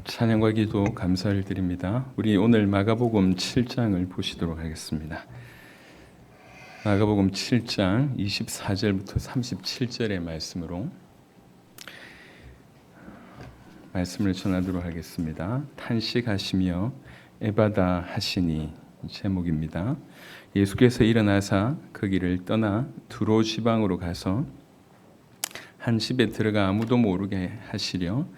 찬양과 기도 감사를 드립니다. 우리 오늘 마가복음 7장을 보시도록 하겠습니다. 마가복음 7장 24절부터 37절의 말씀으로 말씀을 전하도록 하겠습니다. 탄식하시며 에바다 하시니 제목입니다. 예수께서 일어나사 그 길을 떠나 두로 지방으로 가서 한 집에 들어가 아무도 모르게 하시려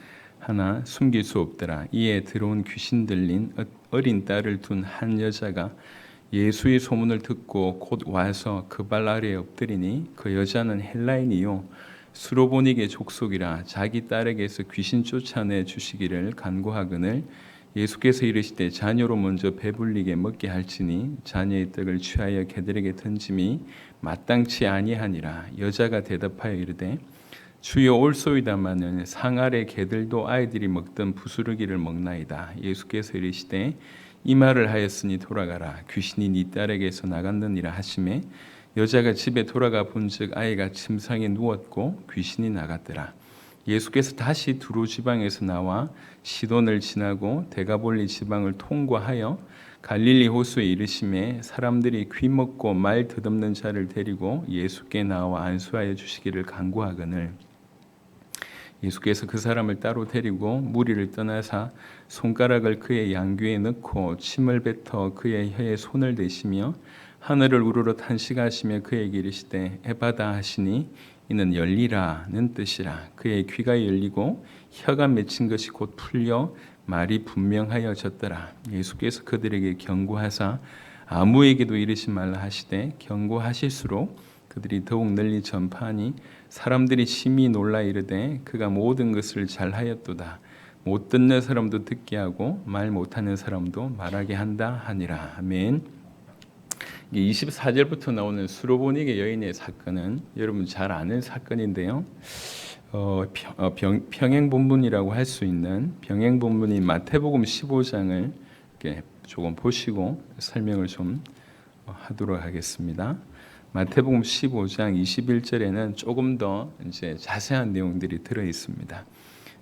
하나 숨길 수 없더라. 이에 들어온 귀신 들린 어린 딸을 둔 한 여자가 예수의 소문을 듣고 곧 와서 그 발 아래에 엎드리니 그 여자는 헬라인이요 수로보니게 족속이라 자기 딸에게서 귀신 쫓아내 주시기를 간구하거늘 예수께서 이르시되 자녀로 먼저 배불리게 먹게 할지니 자녀의 떡을 취하여 개들에게 던짐이 마땅치 아니하니라. 여자가 대답하여 이르되 주여 올소이다마는 상 아래 개들도 아이들이 먹던 부스러기를 먹나이다. 예수께서 이르시되 이 말을 하였으니 돌아가라. 귀신이 네 딸에게서 나갔느니라 하시매 여자가 집에 돌아가 본즉 아이가 침상에 누웠고 귀신이 나갔더라. 예수께서 다시 두로 지방에서 나와 시돈을 지나고 데가볼리 지방을 통과하여 갈릴리 호수에 이르시매 사람들이 귀 먹고 말 덧없는 자를 데리고 예수께 나와 안수하여 주시기를 간구하거늘 예수께서 그 사람을 따로 데리고 무리를 떠나사 손가락을 그의 양귀에 넣고 침을 뱉어 그의 혀에 손을 대시며 하늘을 우러러 탄식하시며 그에게 이르시되 에바다 하시니 이는 열리라는 뜻이라. 그의 귀가 열리고 혀가 맺힌 것이 곧 풀려 말이 분명하여졌더라. 예수께서 그들에게 경고하사 아무에게도 이르지 말라 하시되 경고하실수록 그들이 더욱 널리 전파하니 사람들이 심히 놀라 이르되 그가 모든 것을 잘하였도다. 못 듣는 사람도 듣게 하고 말 못하는 사람도 말하게 한다 하니라. 아멘. 24절부터 나오는 수로보니게 여인의 사건은 여러분 잘 아는 사건인데요. 병행본문이라고 할 수 있는 병행본문인 마태복음 15장을 이렇게 조금 보시고 설명을 좀 하도록 하겠습니다. 마태복음 15장 21절에는 조금 더 이제 자세한 내용들이 들어 있습니다.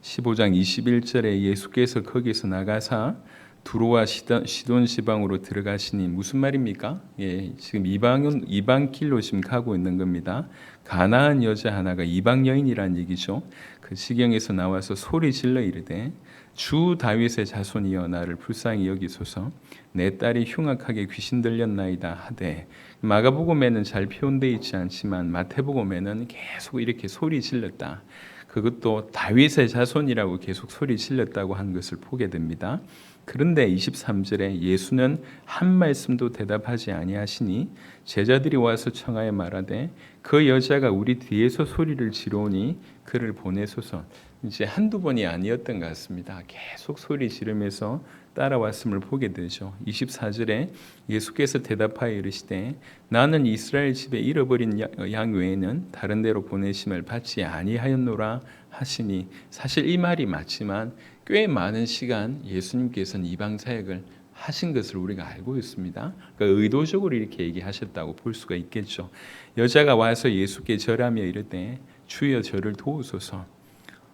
15장 21절에 예수께서 거기서 나가사 두로와 시돈 지방으로 들어가시니 무슨 말입니까? 예, 지금 이방 길로 지금 가고 있는 겁니다. 가나안 여자 하나가 이방 여인이란 얘기죠. 그 지경에서 나와서 소리 질러 이르되 주 다윗의 자손이여 나를 불쌍히 여기소서 내 딸이 흉악하게 귀신 들렸나이다 하되 마가복음에는 잘 표현되어 있지 않지만 마태복음에는 계속 이렇게 소리 질렀다. 그것도 다윗의 자손이라고 계속 소리 질렀다고 한 것을 보게 됩니다. 그런데 23절에 예수는 한 말씀도 대답하지 아니하시니 제자들이 와서 청하여 말하되 그 여자가 우리 뒤에서 소리를 지르오니 그를 보내소서. 이제 한두 번이 아니었던 것 같습니다. 계속 소리 지르면서 따라왔음을 보게 되죠. 24절에 예수께서 대답하여 이르시되 나는 이스라엘 집에 잃어버린 양 외에는 다른 데로 보내심을 받지 아니하였노라 하시니 사실 이 말이 맞지만 꽤 많은 시간 예수님께서는 이방 사역을 하신 것을 우리가 알고 있습니다. 그러니까 의도적으로 이렇게 얘기하셨다고 볼 수가 있겠죠. 여자가 와서 예수께 절하며 이르되 주여 저를 도우소서.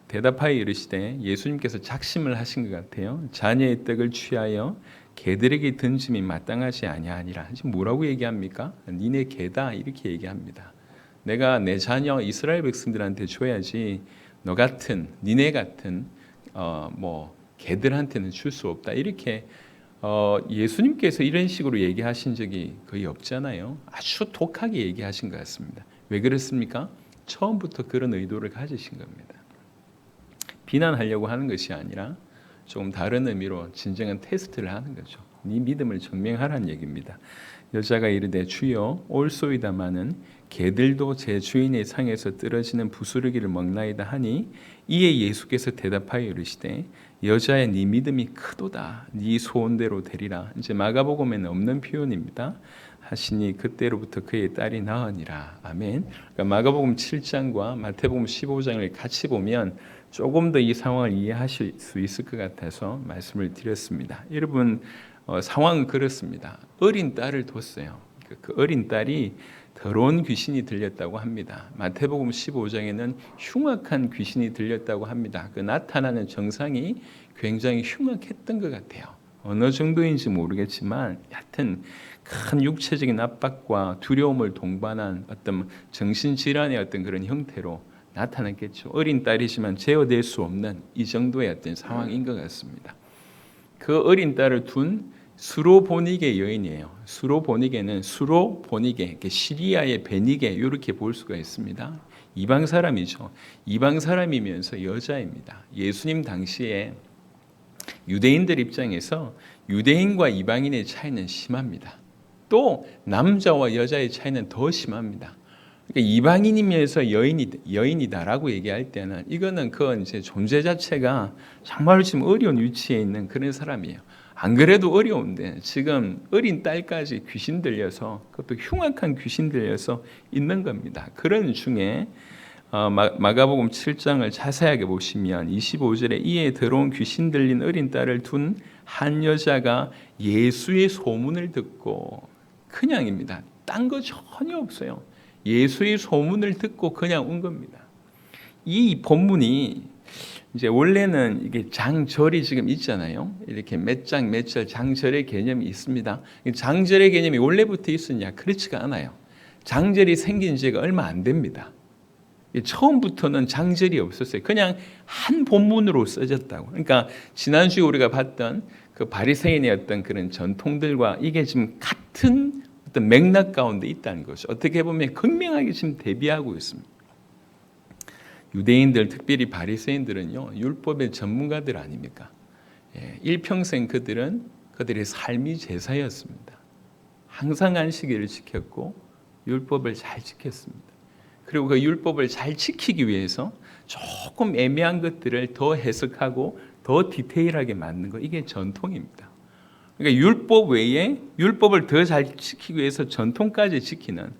대답하여 이르시되 예수님께서 작심을 하신 것 같아요. 자녀의 떡을 취하여 개들에게 던짐이 마땅하지 아니하니라. 지금 뭐라고 얘기합니까? 니네 개다 이렇게 얘기합니다. 내가 내 자녀 이스라엘 백성들한테 줘야지 너 같은 니네 같은 개들한테는 줄 수 없다. 이렇게 예수님께서 이런 식으로 얘기하신 적이 거의 없잖아요. 아주 독하게 얘기하신 것 같습니다. 왜 그렇습니까? 처음부터 그런 의도를 가지신 겁니다. 비난하려고 하는 것이 아니라 조금 다른 의미로 진정한 테스트를 하는 거죠. 네 믿음을 증명하라는 얘기입니다. 여자가 이르되 주여 올소이다마는 개들도 제 주인의 상에서 떨어지는 부스러기를 먹나이다 하니 이에 예수께서 대답하여 이르시되 여자의 네 믿음이 크도다. 네 소원대로 되리라. 이제 마가복음에는 없는 표현입니다. 하시니 그때로부터 그의 딸이 나으니라. 아멘. 그러니까 마가복음 7장과 마태복음 15장을 같이 보면 조금 더 이 상황을 이해하실 수 있을 것 같아서 말씀을 드렸습니다. 여러분 상황은 그렇습니다. 어린 딸을 뒀어요. 그 어린 딸이 더러운 귀신이 들렸다고 합니다. 마태복음 15장에는 흉악한 귀신이 들렸다고 합니다. 그 나타나는 증상이 굉장히 흉악했던 것 같아요. 어느 정도인지 모르겠지만 하여튼 큰 육체적인 압박과 두려움을 동반한 어떤 정신질환의 어떤 그런 형태로 나타났겠죠. 어린 딸이지만 제어될 수 없는 이 정도의 어떤 상황인 것 같습니다. 그 어린 딸을 둔 수로보니게 여인이에요. 수로보니게는 수로보니게, 시리아의 베니게 이렇게 볼 수가 있습니다. 이방 사람이죠. 이방 사람이면서 여자입니다. 예수님 당시에 유대인들 입장에서 유대인과 이방인의 차이는 심합니다. 또 남자와 여자의 차이는 더 심합니다. 그러니까 이방인이면서 여인이다라고 얘기할 때는 이거는 그 이제 존재 자체가 정말 지금 어려운 위치에 있는 그런 사람이에요. 안 그래도 어려운데 지금 어린 딸까지 귀신 들려서 그것도 흉악한 귀신 들려서 있는 겁니다. 그런 중에 마가복음 7장을 자세하게 보시면 25절에 이에 더러운 귀신 들린 어린 딸을 둔 한 여자가 예수의 소문을 듣고, 그냥입니다. 딴 거 전혀 없어요. 예수의 소문을 듣고 그냥 온 겁니다. 이 본문이 이제 원래는 이게 장절이 지금 있잖아요. 이렇게 몇 장 몇 절 장절의 개념이 있습니다. 장절의 개념이 원래부터 있었냐? 그렇지가 않아요. 장절이 생긴 지가 얼마 안 됩니다. 처음부터는 장절이 없었어요. 그냥 한 본문으로 써졌다고. 그러니까 지난주에 우리가 봤던 그 바리새인의 어떤 그런 전통들과 이게 지금 같은 어떤 맥락 가운데 있다는 것이 어떻게 보면 극명하게 지금 대비하고 있습니다. 유대인들, 특별히 바리새인들은요, 율법의 전문가들 아닙니까? 일평생 그들의 삶이 제사였습니다. 항상 안식일을 지켰고 율법을 잘 지켰습니다. 그리고 그 율법을 잘 지키기 위해서 조금 애매한 것들을 더 해석하고 더 디테일하게 만든 거, 이게 전통입니다. 그러니까 율법 외에 율법을 더 잘 지키기 위해서 전통까지 지키는,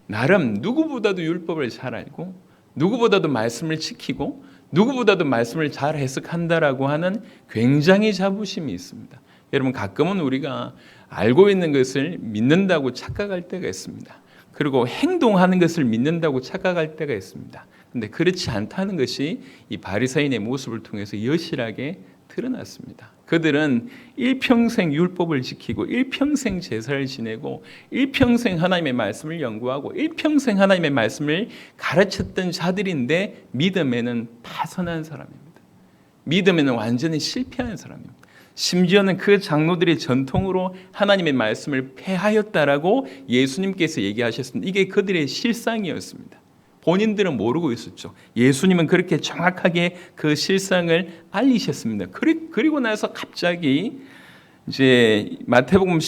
나름 누구보다도 율법을 잘 알고 누구보다도 말씀을 지키고 누구보다도 말씀을 잘 해석한다라고 하는 굉장히 자부심이 있습니다. 여러분, 가끔은 우리가 알고 있는 것을 믿는다고 착각할 때가 있습니다. 그리고 행동하는 것을 믿는다고 착각할 때가 있습니다. 그런데 그렇지 않다는 것이 이 바리새인의 모습을 통해서 여실하게 드러났습니다. 그들은 일평생 율법을 지키고 일평생 제사를 지내고 일평생 하나님의 말씀을 연구하고 일평생 하나님의 말씀을 가르쳤던 자들인데 믿음에는 파선한 사람입니다. 믿음에는 완전히 실패한 사람입니다. 심지어는 그 장로들의 전통으로 하나님의 말씀을 폐하였다라고 예수님께서 얘기하셨습니다. 이게 그들의 실상이었습니다. 본인들은 모르고 있었죠. 예수님은 그렇게 정확하게 그 실상을 알리셨습니다. 그리고 나서 갑자기 이제 마태복음,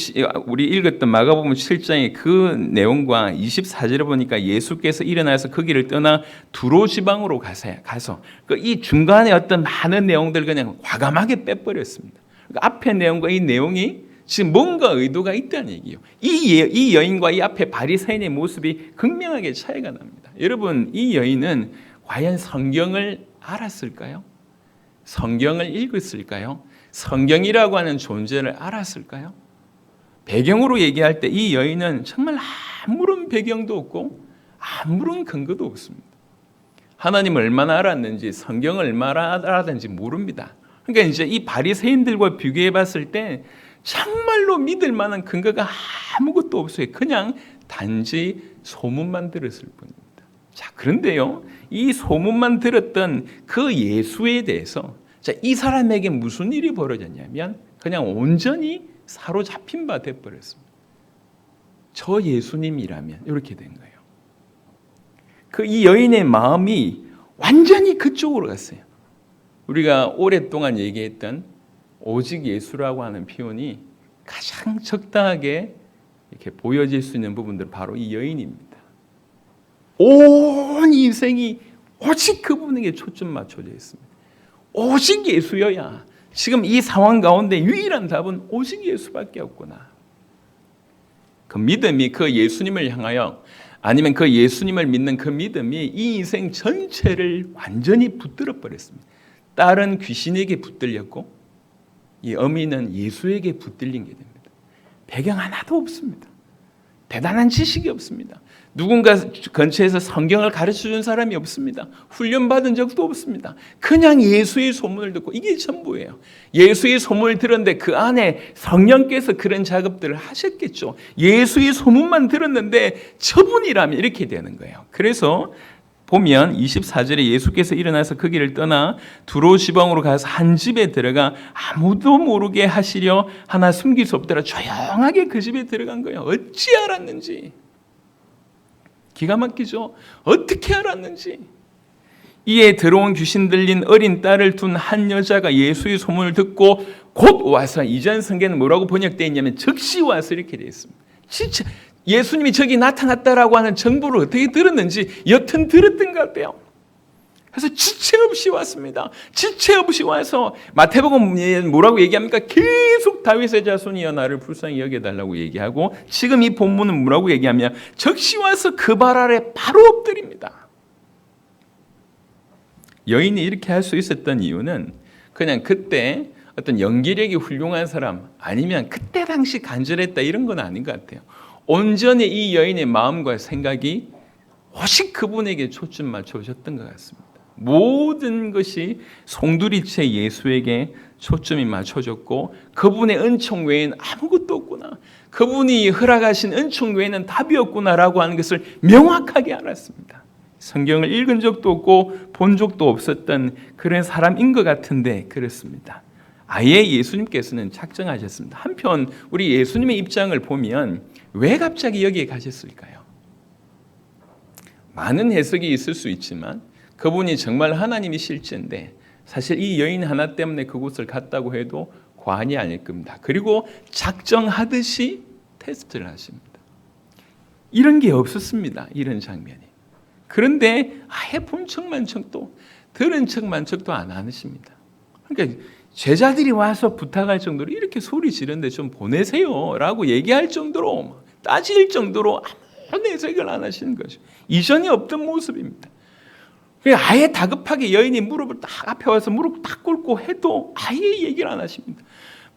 우리 읽었던 마가복음 7장의 그 내용과 24절에 보니까 예수께서 일어나서 그 길을 떠나 두로 지방으로 가서 이 중간에 어떤 많은 내용들 그냥 과감하게 빼버렸습니다. 그러니까 앞에 내용과 이 내용이 지금 뭔가 의도가 있다는 얘기예요. 이 여인과 이 앞에 바리새인의 모습이 극명하게 차이가 납니다. 여러분, 이 여인은 과연 성경을 알았을까요? 성경을 읽었을까요? 성경이라고 하는 존재를 알았을까요? 배경으로 얘기할 때 이 여인은 정말 아무런 배경도 없고 아무런 근거도 없습니다. 하나님을 얼마나 알았는지, 성경을 얼마나 알았는지 모릅니다. 그러니까 이제 이 바리새인들과 비교해 봤을 때 정말로 믿을 만한 근거가 아무것도 없어요. 그냥 단지 소문만 들었을 뿐입니다. 자, 그런데요, 이 소문만 들었던 그 예수에 대해서 이 사람에게 무슨 일이 벌어졌냐면 그냥 온전히 사로잡힌 바 돼버렸습니다. 저 예수님이라면 이렇게 된 거예요. 이 여인의 마음이 완전히 그쪽으로 갔어요. 우리가 오랫동안 얘기했던 오직 예수라고 하는 표현이 가장 적당하게 이렇게 보여질 수 있는 부분들, 바로 이 여인입니다. 온 인생이 오직 그분에게 초점 맞춰져 있습니다. 오직 예수여야 지금 이 상황 가운데 유일한 답은 오직 예수밖에 없구나. 그 믿음이 그 예수님을 향하여, 아니면 그 예수님을 믿는 그 믿음이 이 인생 전체를 완전히 붙들어 버렸습니다. 딸은 귀신에게 붙들렸고 이 어미는 예수에게 붙들린 게 됩니다. 배경 하나도 없습니다. 대단한 지식이 없습니다. 누군가 근처에서 성경을 가르쳐준 사람이 없습니다. 훈련받은 적도 없습니다. 그냥 예수의 소문을 듣고 이게 전부예요. 예수의 소문을 들었는데 그 안에 성령께서 그런 작업들을 하셨겠죠. 예수의 소문만 들었는데 저분이라면 이렇게 되는 거예요. 그래서 보면 24절에 예수께서 일어나서 그 길을 떠나 두로 지방으로 가서 한 집에 들어가 아무도 모르게 하시려 하나 숨길 수 없더라. 조용하게 그 집에 들어간 거예요. 어찌 알았는지. 기가 막히죠. 어떻게 알았는지. 이에 들어온 귀신 들린 어린 딸을 둔 한 여자가 예수의 소문을 듣고 곧 와서, 이전 성경에는 뭐라고 번역되어 있냐면 즉시 와서 이렇게 되어 있습니다. 진짜 예수님이 저기 나타났다라고 하는 정보를 어떻게 들었는지 여튼 들었던 것 같아요. 그래서 지체 없이 왔습니다. 지체 없이 와서 마태복음 뭐라고 얘기합니까? 계속 다윗의 자손이여 나를 불쌍히 여겨달라고 얘기하고, 지금 이 본문은 뭐라고 얘기하면 즉시 와서 그 발 아래 바로 엎드립니다. 여인이 이렇게 할 수 있었던 이유는 그냥 그때 어떤 연기력이 훌륭한 사람 아니면 그때 당시 간절했다 이런 건 아닌 것 같아요. 온전히 이 여인의 마음과 생각이 오직 그분에게 초점 맞춰오셨던 것 같습니다. 모든 것이 송두리째 예수에게 초점이 맞춰졌고, 그분의 은총 외에는 아무것도 없구나, 그분이 허락하신 은총 외에는 답이 없구나라고 하는 것을 명확하게 알았습니다. 성경을 읽은 적도 없고 본 적도 없었던 그런 사람인 것 같은데 그렇습니다. 아예 예수님께서는 작정하셨습니다. 한편 우리 예수님의 입장을 보면 왜 갑자기 여기에 가셨을까요? 많은 해석이 있을 수 있지만 그분이 정말 하나님이실지인데 사실 이 여인 하나 때문에 그곳을 갔다고 해도 과언이 아닐 겁니다. 그리고 작정하듯이 테스트를 하십니다. 이런 게 없었습니다. 이런 장면이. 그런데 아예 본 척만 척도 들은 척만 척도 안 하십니다. 그러니까 제자들이 와서 부탁할 정도로 이렇게 소리 지르는데 좀 보내세요 라고 얘기할 정도로, 따질 정도로 아무 내색을 안 하시는 거죠. 이전에 없던 모습입니다. 아예 다급하게 여인이 무릎을 딱 앞에 와서 무릎 딱 꿇고 해도 아예 얘기를 안 하십니다.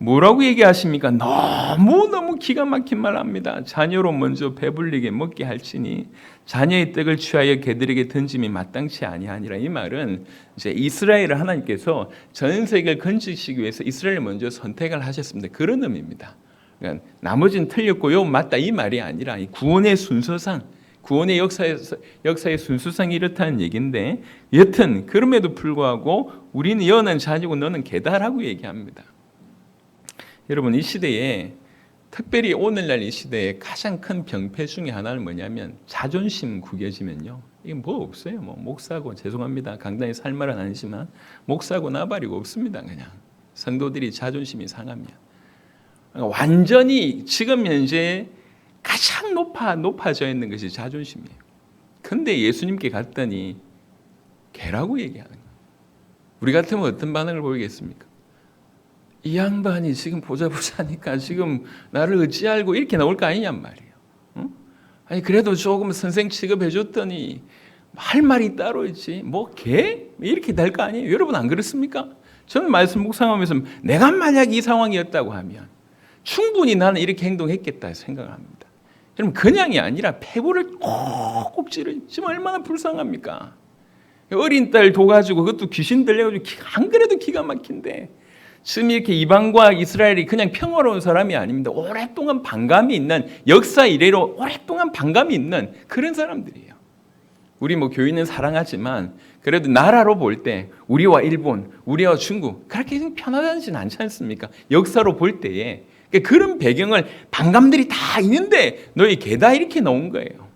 뭐라고 얘기하십니까? 너무너무 기가 막힌 말 합니다. 자녀로 먼저 배불리게 먹게 할지니 자녀의 떡을 취하여 개들에게 던짐이 마땅치 아니하니라. 이 말은 이제 이스라엘을 하나님께서 전 세계를 건지시기 위해서 이스라엘을 먼저 선택을 하셨습니다. 그런 의미입니다. 그러니까 나머지는 틀렸고요 맞다 이 말이 아니라 구원의 순서상, 구원의 역사의 순수성이 이렇다는 얘기인데, 여튼 그럼에도 불구하고 우리는 여는 자녀고 너는 개다라고 얘기합니다. 여러분, 이 시대에, 특별히 오늘날 이 시대에 가장 큰 병폐 중에 하나는 뭐냐면 자존심 구겨지면요, 이게 뭐 없어요. 뭐 목사고, 죄송합니다, 강단에 살 말은 아니지만 목사고 나발이고 없습니다. 그냥 성도들이 자존심이 상합니다. 완전히 지금 현재 가장 높아져 있는 것이 자존심이에요. 근데 예수님께 갔더니 개라고 얘기하는 거예요. 우리 같으면 어떤 반응을 보이겠습니까? 이 양반이 지금 보자니까 지금 나를 어찌 알고 이렇게 나올 거 아니냔 말이에요. 응? 아니 그래도 조금 선생 취급해줬더니 할 말이 따로 있지 뭐 개? 이렇게 될 거 아니에요. 여러분 안 그렇습니까? 저는 말씀 묵상하면서 내가 만약 이 상황이었다고 하면 충분히 나는 이렇게 행동했겠다 생각을 합니다. 여러분 그냥이 아니라 폐부를 콕콕 찌르. 지금 얼마나 불쌍합니까? 어린 딸 둬가지고 그것도 귀신 들려가지고 안 그래도 기가 막힌데, 지금 이렇게 이방과 이스라엘이 그냥 평화로운 사람이 아닙니다. 오랫동안 반감이 있는, 역사 이래로 오랫동안 반감이 있는 그런 사람들이에요. 우리 뭐 교인은 사랑하지만 그래도 나라로 볼 때 우리와 일본, 우리와 중국 그렇게 편하지는 않지 않습니까? 역사로 볼 때에 그런 배경을 반감들이 다 있는데 너희 개다 이렇게 나온 거예요.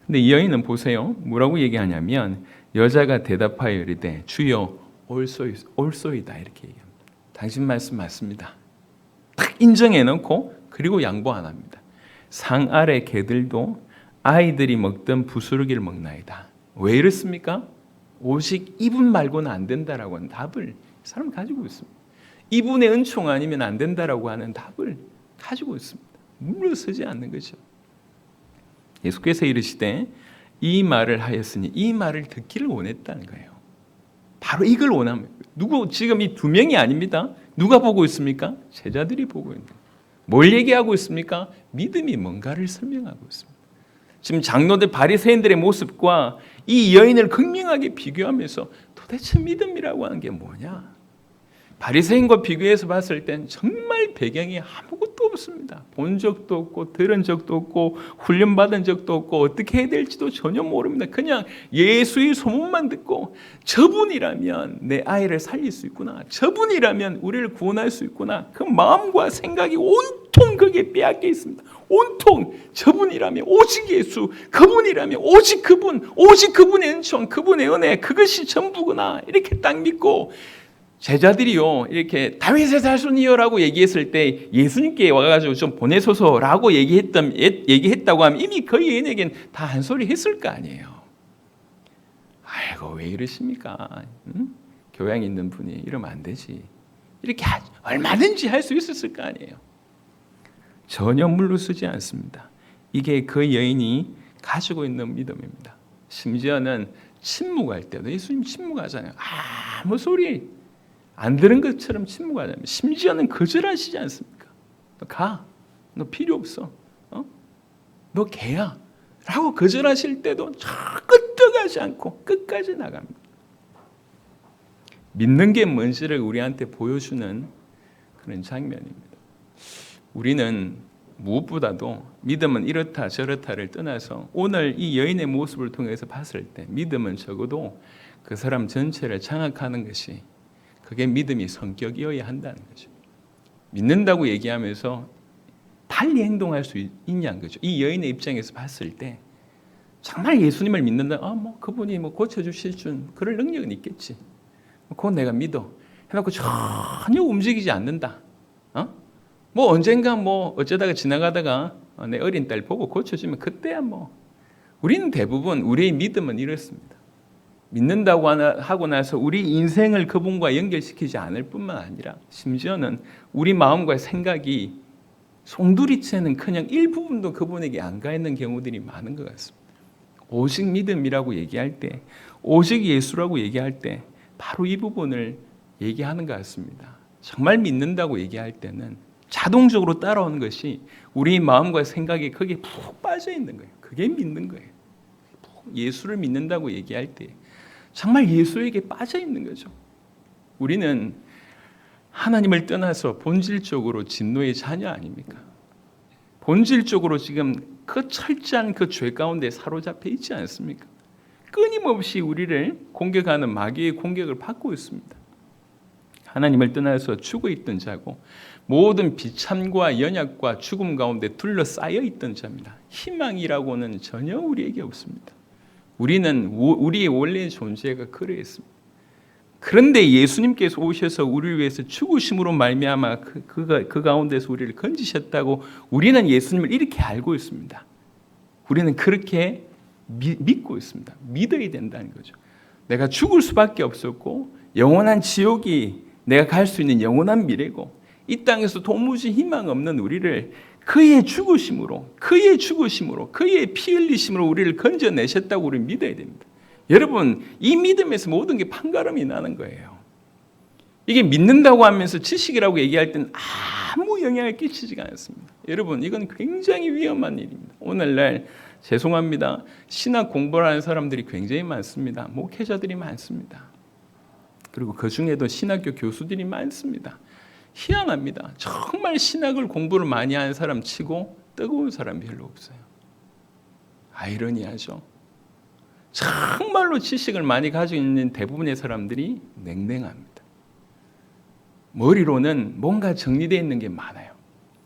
근데 이 여인은 보세요. 뭐라고 얘기하냐면 여자가 대답하여 이르되 주여 올소이다 이렇게 얘기합니다. 당신 말씀 맞습니다. 딱 인정해놓고 그리고 양보 안 합니다. 상 아래 개들도 아이들이 먹던 부스러기를 먹나이다. 왜 이렇습니까? 오직 이분 말고는 안 된다라고 하는 답을 이 사람은 가지고 있습니다. 이분의 은총 아니면 안 된다라고 하는 답을 가지고 있습니다. 물러서지 않는 거죠. 예수께서 이르시되 이 말을 하였으니 이 말을 듣기를 원했다는 거예요. 바로 이걸 원합니다. 누구 지금 이 두 명이 아닙니다. 누가 보고 있습니까? 제자들이 보고 있는 거예요. 뭘 얘기하고 있습니까? 믿음이 뭔가를 설명하고 있습니다. 지금 장로들 바리새인들의 모습과 이 여인을 극명하게 비교하면서 도대체 믿음이라고 하는 게 뭐냐? 바리새인과 비교해서 봤을 땐 정말 배경이 아무것도 없습니다. 본 적도 없고 들은 적도 없고 훈련받은 적도 없고 어떻게 해야 될지도 전혀 모릅니다. 그냥 예수의 소문만 듣고 저분이라면 내 아이를 살릴 수 있구나, 저분이라면 우리를 구원할 수 있구나, 그 마음과 생각이 온통 거기에 빼앗겨 있습니다. 온통 저분이라면 오직 예수, 그분이라면 오직 그분, 오직 그분의 은총, 그분의 은혜, 그것이 전부구나 이렇게 딱 믿고, 제자들이요 이렇게 다윗의 자손이요라고 얘기했을 때 예수님께 와가지고 좀 보내소서라고 얘기했다고 하면 이미 그 여인에겐 다 한 소리 했을 거 아니에요. 아이고 왜 이러십니까? 응? 교양 있는 분이 이러면 안 되지. 이렇게 얼마든지 할 수 있었을 거 아니에요. 전혀 물러서지 않습니다. 이게 그 여인이 가지고 있는 믿음입니다. 심지어는 침묵할 때도 예수님 침묵하잖아요. 아무 소리 안 들은 것처럼 침묵하잖아요. 심지어는 거절하시지 않습니까? 너 가. 너 필요 없어. 너 개야. 라고 거절하실 때도 끄떡하지 않고 끝까지 나갑니다. 믿는 게 뭔지를 우리한테 보여주는 그런 장면입니다. 우리는 무엇보다도 믿음은 이렇다 저렇다를 떠나서 오늘 이 여인의 모습을 통해서 봤을 때 믿음은 적어도 그 사람 전체를 장악하는 것이, 그게 믿음이 성격이어야 한다는 거죠. 믿는다고 얘기하면서 달리 행동할 수 있냐는 거죠. 이 여인의 입장에서 봤을 때 정말 예수님을 믿는다. 그분이 고쳐주실 줄 그럴 능력은 있겠지. 그건 내가 믿어. 해놓고 전혀 움직이지 않는다. 언젠가 어쩌다가 지나가다가 내 어린 딸 보고 고쳐주면 그때야 우리는 대부분 우리의 믿음은 이렇습니다. 믿는다고 하고 나서 우리 인생을 그분과 연결시키지 않을 뿐만 아니라 심지어는 우리 마음과 생각이 송두리째는 그냥 일부분도 그분에게 안 가 있는 경우들이 많은 것 같습니다. 오직 믿음이라고 얘기할 때, 오직 예수라고 얘기할 때 바로 이 부분을 얘기하는 것 같습니다. 정말 믿는다고 얘기할 때는 자동적으로 따라오는 것이 우리 마음과 생각이 거기에 푹 빠져 있는 거예요. 그게 믿는 거예요. 예수를 믿는다고 얘기할 때 정말 예수에게 빠져 있는 거죠. 우리는 하나님을 떠나서 본질적으로 진노의 자녀 아닙니까? 본질적으로 지금 그 철저한 그 죄 가운데 사로잡혀 있지 않습니까? 끊임없이 우리를 공격하는 마귀의 공격을 받고 있습니다. 하나님을 떠나서 죽어 있던 자고 모든 비참과 연약과 죽음 가운데 둘러싸여 있던 자입니다. 희망이라고는 전혀 우리에게 없습니다. 우리는 우리의 원래의 존재가 그러했습니다. 그런데 예수님께서 오셔서 우리를 위해서 죽으심으로 말미암아 그 가운데서 우리를 건지셨다고 우리는 예수님을 이렇게 알고 있습니다. 우리는 그렇게 믿고 있습니다. 믿어야 된다는 거죠. 내가 죽을 수밖에 없었고 영원한 지옥이 내가 갈 수 있는 영원한 미래고 이 땅에서 도무지 희망 없는 우리를 그의 죽으심으로 그의 피 흘리심으로 우리를 건져내셨다고 우리는 믿어야 됩니다. 여러분, 이 믿음에서 모든 게 판가름이 나는 거예요. 이게 믿는다고 하면서 지식이라고 얘기할 때는 아무 영향을 끼치지가 않습니다. 여러분, 이건 굉장히 위험한 일입니다. 오늘날 죄송합니다. 신학 공부를 하는 사람들이 굉장히 많습니다. 목회자들이 많습니다. 그리고 그 중에도 신학교 교수들이 많습니다. 희한합니다. 정말 신학을 공부를 많이 하는 사람 치고 뜨거운 사람이 별로 없어요. 아이러니하죠. 정말로 지식을 많이 가지고 있는 대부분의 사람들이 냉랭합니다. 머리로는 뭔가 정리되어 있는 게 많아요.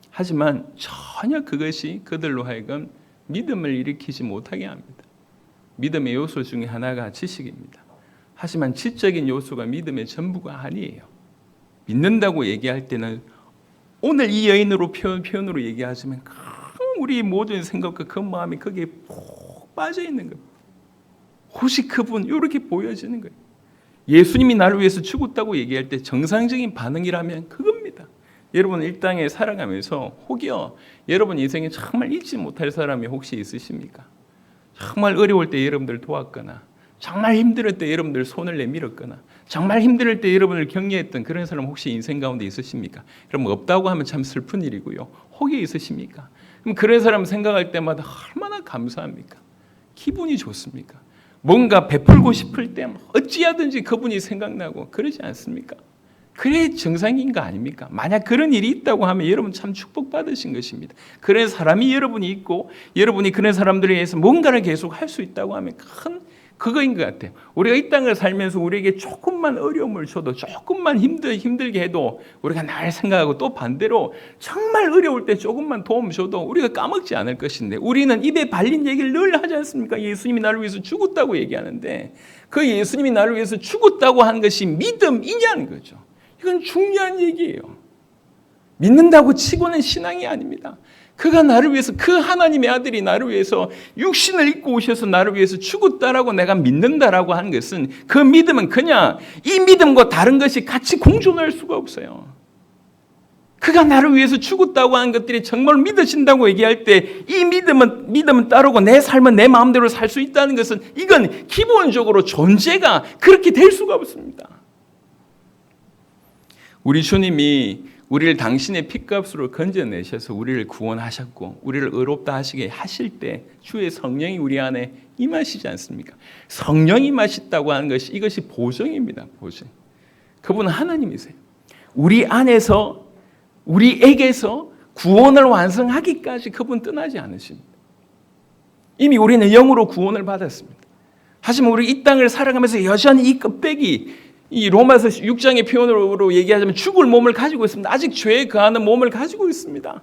하지만 전혀 그것이 그들로 하여금 믿음을 일으키지 못하게 합니다. 믿음의 요소 중에 하나가 지식입니다. 하지만 지적인 요소가 믿음의 전부가 아니에요. 믿는다고 얘기할 때는 오늘 이 여인으로 표현으로 얘기하자면 우리 모든 생각과 그 마음이 거기에 푹 빠져 있는 거예요. 오직 그분 이렇게 보여지는 거예요. 예수님이 나를 위해서 죽었다고 얘기할 때 정상적인 반응이라면 그겁니다. 여러분 이 땅에 살아가면서 혹여 여러분 인생에 정말 잊지 못할 사람이 혹시 있으십니까? 정말 어려울 때 여러분들 도왔거나 정말 힘들 때 여러분들 손을 내밀었거나 정말 힘들 때 여러분을 격려했던 그런 사람 혹시 인생 가운데 있으십니까? 그럼 없다고 하면 참 슬픈 일이고요. 혹이 있으십니까? 그럼 그런 사람 생각할 때마다 얼마나 감사합니까? 기분이 좋습니까? 뭔가 베풀고 싶을 때 어찌하든지 그분이 생각나고 그러지 않습니까? 그래 정상인 거 아닙니까? 만약 그런 일이 있다고 하면 여러분 참 축복받으신 것입니다. 그런 사람이 여러분이 있고 여러분이 그런 사람들에 의해서 뭔가를 계속 할 수 있다고 하면 큰 그거인 것 같아요. 우리가 이 땅을 살면서 우리에게 조금만 어려움을 줘도 조금만 힘들게 해도 우리가 날 생각하고 또 반대로 정말 어려울 때 조금만 도움 줘도 우리가 까먹지 않을 것인데 우리는 입에 발린 얘기를 늘 하지 않습니까? 예수님이 나를 위해서 죽었다고 얘기하는데 그 예수님이 나를 위해서 죽었다고 하는 것이 믿음이냐는 거죠. 이건 중요한 얘기예요. 믿는다고 치고는 신앙이 아닙니다. 그가 나를 위해서 그 하나님의 아들이 나를 위해서 육신을 입고 오셔서 나를 위해서 죽었다라고 내가 믿는다라고 하는 것은 그 믿음은 그냥 이 믿음과 다른 것이 같이 공존할 수가 없어요. 그가 나를 위해서 죽었다고 하는 것들이 정말 믿으신다고 얘기할 때 이 믿음은 따르고 내 삶은 내 마음대로 살 수 있다는 것은 이건 기본적으로 존재가 그렇게 될 수가 없습니다. 우리 주님이 우리를 당신의 핏값으로 건져내셔서 우리를 구원하셨고 우리를 의롭다 하시게 하실 때 주의 성령이 우리 안에 임하시지 않습니까? 성령이 임하셨다고 하는 것이 이것이 보증입니다. 보증. 그분은 하나님이세요. 우리 안에서 우리에게서 구원을 완성하기까지 그분 떠나지 않으십니다. 이미 우리는 영으로 구원을 받았습니다. 하지만 우리 이 땅을 살아가면서 여전히 이 껍데기 이 로마서 6장의 표현으로 얘기하자면 죽을 몸을 가지고 있습니다. 아직 죄에 거하는 몸을 가지고 있습니다.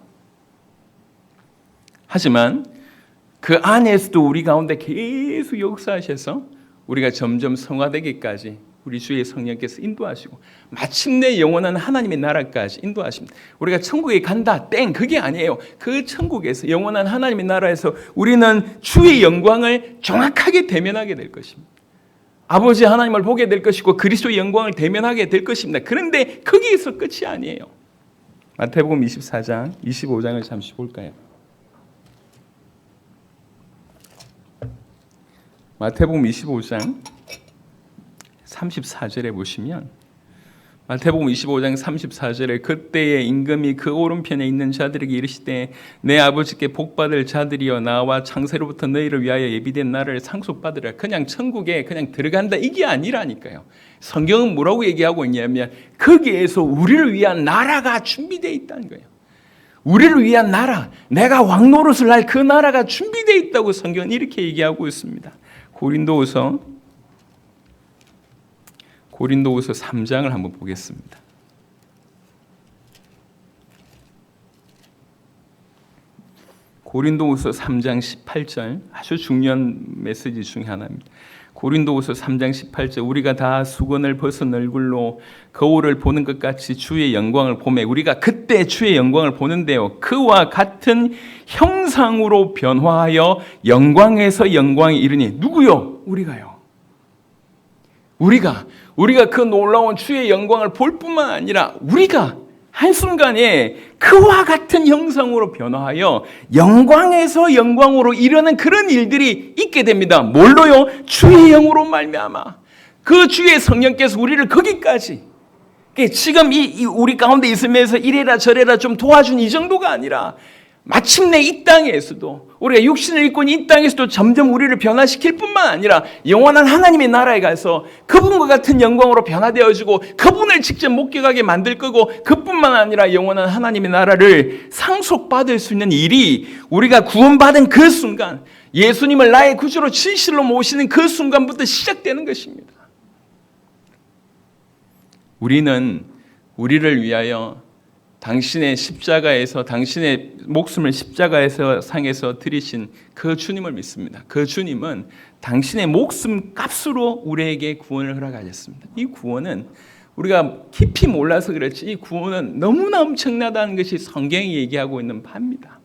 하지만 그 안에서도 우리 가운데 계속 역사하셔서 우리가 점점 성화되기까지 우리 주의 성령께서 인도하시고 마침내 영원한 하나님의 나라까지 인도하십니다. 우리가 천국에 간다 땡 그게 아니에요. 그 천국에서 영원한 하나님의 나라에서 우리는 주의 영광을 정확하게 대면하게 될 것입니다. 아버지 하나님을 보게 될 것이고 그리스도의 영광을 대면하게 될 것입니다. 그런데 거기에서 끝이 아니에요. 마태복음 24장, 25장을 잠시 볼까요? 마태복음 25장 34절에 보시면 마태복음 25장 34절에 그때에 임금이 그 오른편에 있는 자들에게 이르시되 내 아버지께 복받을 자들이여 나와 창세로부터 너희를 위하여 예비된 나라를 상속받으라. 그냥 천국에 그냥 들어간다 이게 아니라니까요. 성경은 뭐라고 얘기하고 있냐면 거기에서 우리를 위한 나라가 준비되어 있다는 거예요. 우리를 위한 나라, 내가 왕노릇을 할 그 나라가 준비되어 있다고 성경은 이렇게 얘기하고 있습니다. 고린도후서 3장을 한번 보겠습니다. 고린도후서 3장 18절 아주 중요한 메시지 중에 하나입니다. 고린도후서 3장 18절 우리가 다 수건을 벗은 얼굴로 거울을 보는 것 같이 주의 영광을 보매 우리가 그때 주의 영광을 보는데요. 그와 같은 형상으로 변화하여 영광에서 영광에 이르니 누구요? 우리가요. 우리가 그 놀라운 주의 영광을 볼 뿐만 아니라 우리가 한순간에 그와 같은 형상으로 변화하여 영광에서 영광으로 이르는 그런 일들이 있게 됩니다. 뭘로요? 주의 영으로 말미암아. 그 주의 성령께서 우리를 거기까지 지금 우리 가운데 있으면서 이래라 저래라 좀 도와준 이 정도가 아니라 마침내 이 땅에서도 우리가 육신을 입고 이 땅에서도 점점 우리를 변화시킬 뿐만 아니라 영원한 하나님의 나라에 가서 그분과 같은 영광으로 변화되어지고 그분을 직접 목격하게 만들 거고 그뿐만 아니라 영원한 하나님의 나라를 상속받을 수 있는 일이 우리가 구원받은 그 순간 예수님을 나의 구주로 진실로 모시는 그 순간부터 시작되는 것입니다. 우리는 우리를 위하여 당신의 십자가에서 당신의 목숨을 십자가에서 상에서 들이신 그 주님을 믿습니다. 그 주님은 당신의 목숨 값으로 우리에게 구원을 허락하셨습니다. 이 구원은 우리가 깊이 몰라서 그렇지 이 구원은 너무나 엄청나다는 것이 성경이 얘기하고 있는 바입니다.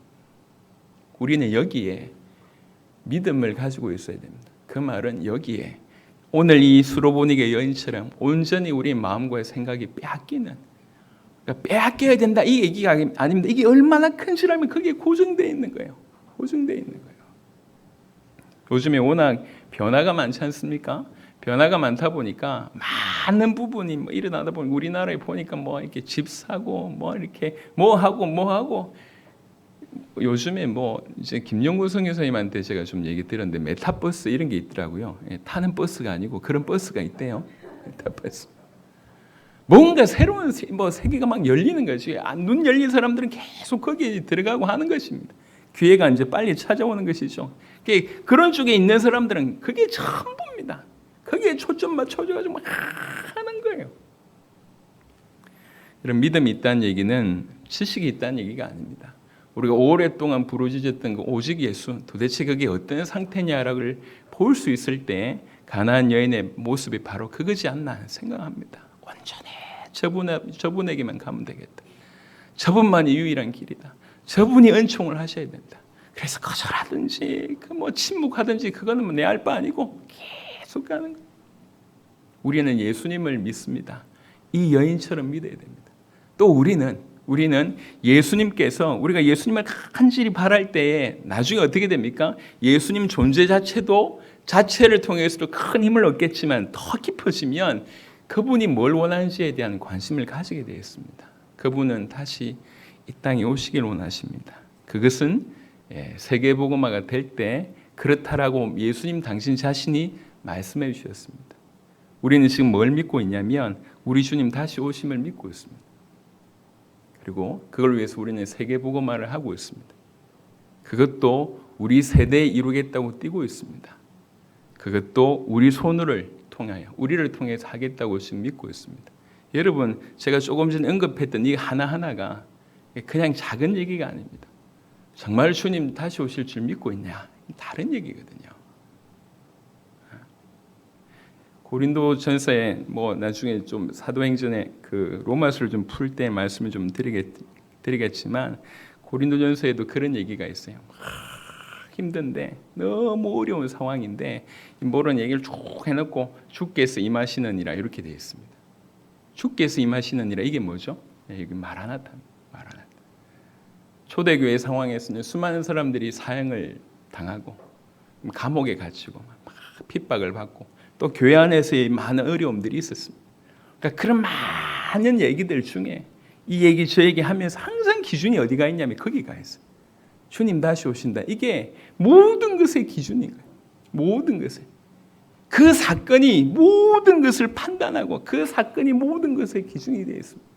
우리는 여기에 믿음을 가지고 있어야 됩니다. 그 말은 여기에 오늘 이 수로보니게 여인처럼 온전히 우리 마음과 생각이 빼앗기는 빼앗겨야 된다 이 얘기가 아닙니다. 이게 얼마나 큰 줄알면 그게 고정되어 있는 거예요. 고정되어 있는 거예요. 요즘에 워낙 변화가 많지 않습니까? 변화가 많다 보니까 많은 부분이 뭐 일어나다 보니 우리나라에 보니까 뭐 이렇게 집 사고 뭐 이렇게 뭐 하고 요즘에 뭐 이제 김용구 선교사님한테 제가 좀 얘기 들었는데 메타버스 이런 게 있더라고요. 타는 버스가 아니고 그런 버스가 있대요. 메타버스. 뭔가 새로운 뭐 세계가 막 열리는 거지. 눈 열린 사람들은 계속 거기에 들어가고 하는 것입니다. 기회가 이제 빨리 찾아오는 것이죠. 그런 쪽에 있는 사람들은 그게 전부입니다. 거기에 초점 맞춰가지고 막 하는 거예요. 이런 믿음이 있다는 얘기는 지식이 있다는 얘기가 아닙니다. 우리가 오랫동안 부르짖었던 그 오직 예수, 도대체 그게 어떤 상태냐를 볼 수 있을 때 가나안 여인의 모습이 바로 그거지 않나 생각합니다. 온전히 저분에게만 가면 되겠다. 저분만이 유일한 길이다. 저분이 은총을 하셔야 된다. 그래서 거절하든지 뭐 침묵하든지 그거는 뭐 내 알 바 아니고 계속 가는 거예요. 우리는 예수님을 믿습니다. 이 여인처럼 믿어야 됩니다. 또 우리는 예수님께서 우리가 예수님을 간절히 바랄 때에 나중에 어떻게 됩니까? 예수님 존재 자체를 통해서도 큰 힘을 얻겠지만 더 깊어지면 그분이 뭘 원하는지에 대한 관심을 가지게 되었습니다. 그분은 다시 이 땅에 오시길 원하십니다. 그것은 세계복음화가 될 때 그렇다라고 예수님 당신 자신이 말씀해 주셨습니다. 우리는 지금 뭘 믿고 있냐면 우리 주님 다시 오심을 믿고 있습니다. 그리고 그걸 위해서 우리는 세계복음화를 하고 있습니다. 그것도 우리 세대에 이루겠다고 뛰고 있습니다. 그것도 우리 손을 통하여 우리를 통해서 하겠다고 지금 믿고 있습니다. 여러분, 제가 조금 전에 언급했던 이 하나하나가 그냥 작은 얘기가 아닙니다. 정말 주님 다시 오실 줄 믿고 있냐? 다른 얘기거든요. 고린도전서에 뭐 나중에 좀 사도행전에 그 로마서를 좀 풀 때 말씀을 좀 드리겠지만 고린도전서에도 그런 얘기가 있어요. 힘든데 너무 어려운 상황인데 모르는 얘기를 쭉 해놓고 주께서 임하시느니라 이렇게 되어 있습니다. 주께서 임하시느니라 이게 뭐죠? 여기 마라나타. 초대교회 상황에서는 수많은 사람들이 사형을 당하고 감옥에 갇히고 막 핍박을 받고 또 교회 안에서의 많은 어려움들이 있었습니다. 그러니까 그런 많은 얘기들 중에 이 얘기 저 얘기 하면서 항상 기준이 어디가 있냐면 거기가 있어요. 주님 다시 오신다. 이게 모든 것의 기준인 거예요. 모든 것을. 그 사건이 모든 것을 판단하고 그 사건이 모든 것의 기준이 되어 있습니다.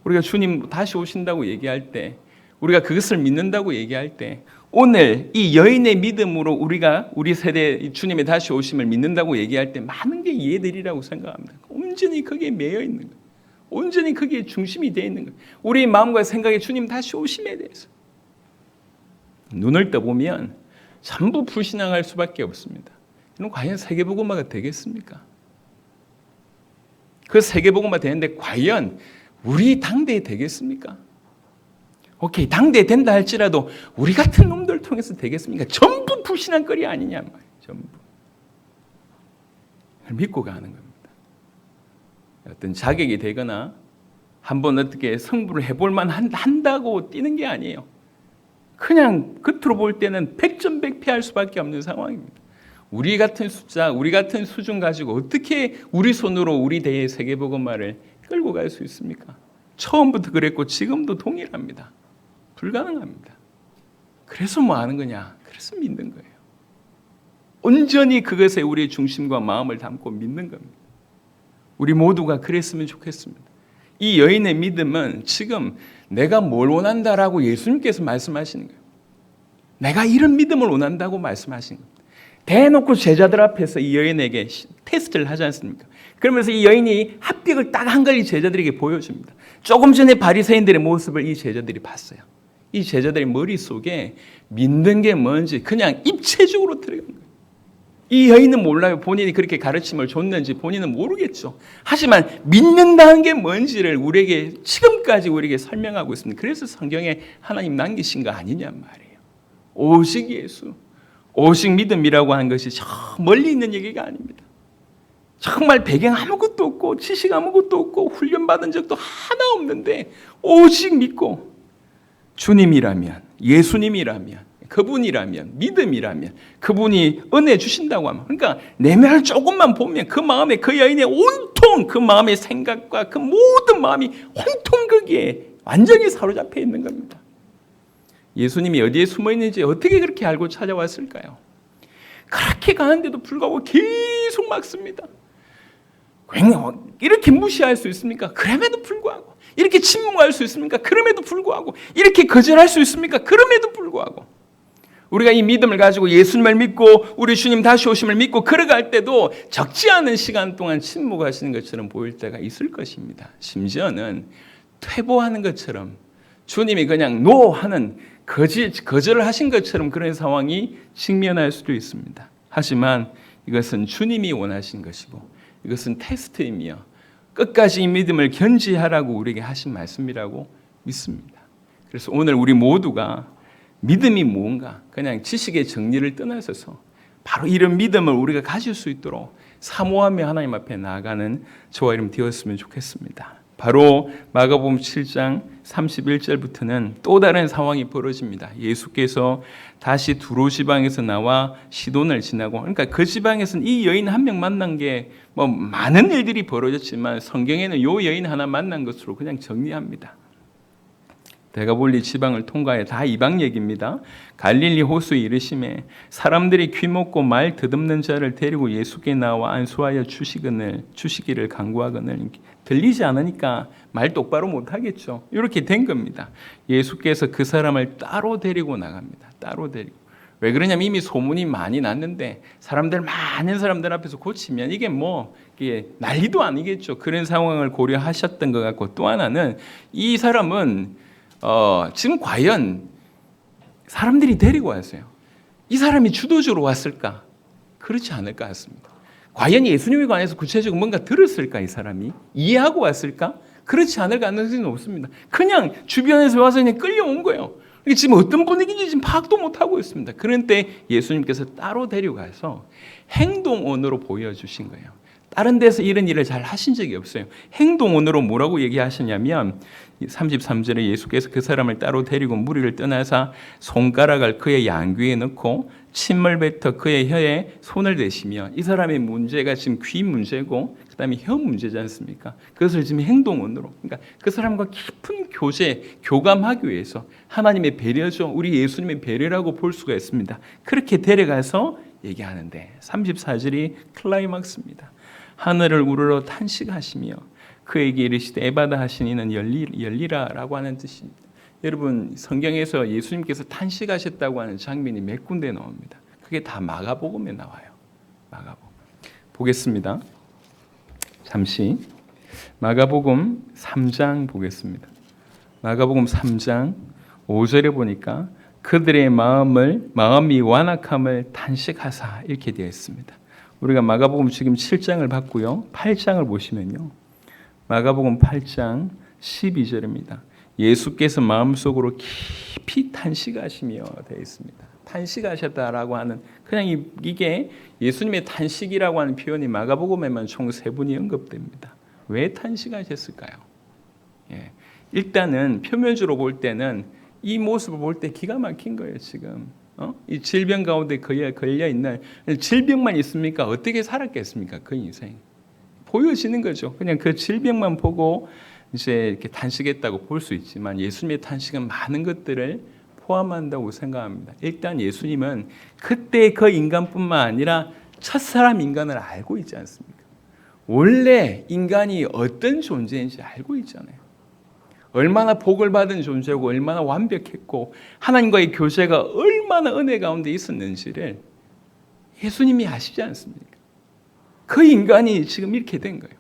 우리가 주님 다시 오신다고 얘기할 때 우리가 그것을 믿는다고 얘기할 때 오늘 이 여인의 믿음으로 우리가 우리 세대 주님의 다시 오심을 믿는다고 얘기할 때 많은 게 이해되리라고 생각합니다. 온전히 거기에 매여 있는 거예요. 온전히 거기에 중심이 되어 있는 거예요. 우리 마음과 생각에 주님 다시 오심에 대해서 눈을 떠보면 전부 불신앙할 수밖에 없습니다. 이건 과연 세계복음화가 되겠습니까? 그 세계복음화 되는데 과연 우리 당대에 되겠습니까? 오케이, 당대에 된다 할지라도 우리 같은 놈들 통해서 되겠습니까? 전부 불신앙거리 아니냐 말이에요. 전부. 믿고 가는 겁니다. 어떤 자격이 되거나 한번 어떻게 승부를 해볼 만한다고 뛰는 게 아니에요. 그냥 겉으로 볼 때는 백전백패할 수밖에 없는 상황입니다. 우리 같은 숫자, 우리 같은 수준 가지고 어떻게 우리 손으로 우리 대의 세계복음화를 끌고 갈 수 있습니까? 처음부터 그랬고 지금도 동일합니다. 불가능합니다. 그래서 뭐 하는 거냐? 그래서 믿는 거예요. 온전히 그것에 우리의 중심과 마음을 담고 믿는 겁니다. 우리 모두가 그랬으면 좋겠습니다. 이 여인의 믿음은 지금 내가 뭘 원한다라고 예수님께서 말씀하시는 거예요. 내가 이런 믿음을 원한다고 말씀하시는 겁니다. 대놓고 제자들 앞에서 이 여인에게 테스트를 하지 않습니까? 그러면서 이 여인이 합격을 딱 한 걸 이 제자들에게 보여줍니다. 조금 전에 바리새인들의 모습을 이 제자들이 봤어요. 이 제자들의 머릿속에 믿는 게 뭔지 그냥 입체적으로 들어간 거예요. 이 여인은 몰라요. 본인이 그렇게 가르침을 줬는지 본인은 모르겠죠. 하지만 믿는다는 게 뭔지를 우리에게 지금까지 우리에게 설명하고 있습니다. 그래서 성경에 하나님 남기신 거 아니냐 말이에요. 오직 예수, 오직 믿음이라고 하는 것이 저 멀리 있는 얘기가 아닙니다. 정말 배경 아무것도 없고 지식 아무것도 없고 훈련받은 적도 하나 없는데 오직 믿고 주님이라면, 예수님이라면 그분이라면, 믿음이라면, 그분이 은혜 주신다고 하면, 그러니까 내면을 조금만 보면 그 마음에, 그 여인의 온통 그 마음의 생각과 그 모든 마음이 온통 거기에 완전히 사로잡혀 있는 겁니다. 예수님이 어디에 숨어 있는지 어떻게 그렇게 알고 찾아왔을까요? 그렇게 가는데도 불구하고 계속 막습니다. 이렇게 무시할 수 있습니까? 그럼에도 불구하고. 이렇게 침묵할 수 있습니까? 그럼에도 불구하고. 이렇게 거절할 수 있습니까? 그럼에도 불구하고. 우리가 이 믿음을 가지고 예수님을 믿고 우리 주님 다시 오심을 믿고 걸어갈 때도 적지 않은 시간 동안 침묵하시는 것처럼 보일 때가 있을 것입니다. 심지어는 퇴보하는 것처럼 주님이 그냥 노 하는 거절을 하신 것처럼 그런 상황이 직면할 수도 있습니다. 하지만 이것은 주님이 원하신 것이고 이것은 테스트이며 끝까지 이 믿음을 견지하라고 우리에게 하신 말씀이라고 믿습니다. 그래서 오늘 우리 모두가 믿음이 무언가 그냥 지식의 정리를 떠나서서 바로 이런 믿음을 우리가 가질 수 있도록 사모하며 하나님 앞에 나아가는 저와 여러분 되었으면 좋겠습니다. 바로 마가복음 7장 31절부터는 또 다른 상황이 벌어집니다. 예수께서 다시 두로 지방에서 나와 시돈을 지나고, 그러니까 그 지방에서는 이 여인 한 명 만난 게 뭐 많은 일들이 벌어졌지만 성경에는 이 여인 하나 만난 것으로 그냥 정리합니다. 데가볼리 지방을 통과해 다 이방 얘기입니다. 갈릴리 호수에 이르심에 사람들이 귀먹고 말 더듬는 자를 데리고 예수께 나와 안수하여 주시기를 간구하거늘 들리지 않으니까 말 똑바로 못하겠죠. 이렇게 된 겁니다. 예수께서 그 사람을 따로 데리고 나갑니다. 따로 데리고. 왜 그러냐면 이미 소문이 많이 났는데 많은 사람들 앞에서 고치면 이게 난리도 아니겠죠. 그런 상황을 고려하셨던 것 같고, 또 하나는 이 사람은 지금 과연 사람들이 데리고 왔어요. 이 사람이 주도적으로 왔을까? 그렇지 않을 것 같습니다. 과연 예수님에 관해서 구체적으로 뭔가 들었을까? 이 사람이 이해하고 왔을까? 그렇지 않을 가능성이 높습니다. 그냥 주변에서 와서 그냥 끌려온 거예요. 지금 어떤 분위기인지 지금 파악도 못하고 있습니다. 그런데 예수님께서 따로 데려가서 행동언어로 보여주신 거예요. 다른 데서 이런 일을 잘 하신 적이 없어요. 행동언어로 뭐라고 얘기하시냐면 33절에 예수께서 그 사람을 따로 데리고 무리를 떠나사 손가락을 그의 양귀에 넣고 침을 뱉어 그의 혀에 손을 대시며, 이 사람의 문제가 지금 귀 문제고 그다음에 혀 문제지 않습니까? 그것을 지금 행동언어로, 그러니까 그 사람과 깊은 교감하기 위해서 하나님의 배려죠. 우리 예수님의 배려라고 볼 수가 있습니다. 그렇게 데려가서 얘기하는데 34절이 클라이막스입니다. 하늘을 우러러 탄식하시며 그에게 이르시되 에바다 하신 이는 열리라라고 하는 뜻입니다. 여러분, 성경에서 예수님께서 탄식하셨다고 하는 장면이 몇 군데 나옵니다. 그게 다 마가복음에 나와요. 마가복음. 보겠습니다. 잠시 마가복음 3장 보겠습니다. 마가복음 3장 5절에 보니까 그들의 마음이 완악함을 탄식하사 이렇게 되어 있습니다. 우리가 마가복음 지금 7장을 봤고요. 8장을 보시면요. 마가복음 8장 12절입니다. 예수께서 마음속으로 깊이 탄식하시며 되어 있습니다. 탄식하셨다라고 하는, 그냥 이게 예수님의 탄식이라고 하는 표현이 마가복음에만 총 3분이 언급됩니다. 왜 탄식하셨을까요? 일단은 표면적으로 볼 때는 이 모습을 볼 때 기가 막힌 거예요. 지금 이 질병 가운데 걸려 있는, 질병만 있습니까? 어떻게 살았겠습니까? 그 인생 보여지는 거죠. 그냥 그 질병만 보고 이제 이렇게 탄식했다고 볼 수 있지만 예수님의 탄식은 많은 것들을 포함한다고 생각합니다. 일단 예수님은 그때 그 인간뿐만 아니라 첫사람 인간을 알고 있지 않습니까? 원래 인간이 어떤 존재인지 알고 있잖아요. 얼마나 복을 받은 존재고 얼마나 완벽했고 하나님과의 교제가 얼마나 은혜 가운데 있었는지를 예수님이 아시지 않습니까? 그 인간이 지금 이렇게 된 거예요.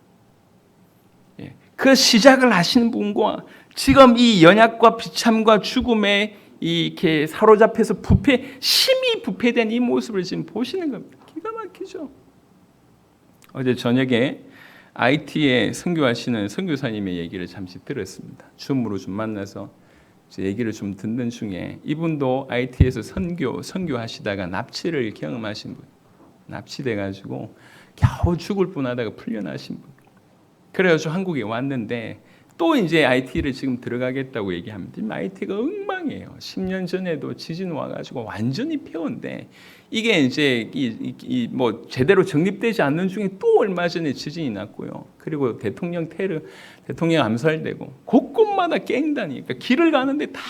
그 시작을 하시는 분과 지금 이 연약과 비참과 죽음에 이렇게 사로잡혀서 심히 부패된 이 모습을 지금 보시는 겁니다. 기가 막히죠. 어제 저녁에 IT에 선교하시는 선교사님의 얘기를 잠시 들었습니다. 줌으로 좀 만나서 얘기를 좀 듣는 중에 이분도 IT에서 선교하시다가 납치를 경험하신 분, 납치돼가지고 겨우 죽을 뻔하다가 풀려나신 분. 그래가지고 한국에 왔는데 또 이제 IT를 지금 들어가겠다고 얘기합니다. 지금 IT가 폐왕이에요. 10년 전에도 지진 와가지고 완전히 폐허인데 이게 이제 뭐 제대로 정립되지 않는 중에 또 얼마 전에 지진이 났고요. 그리고 대통령 암살되고 곳곳마다 깽단이, 그러니까 길을 가는데 다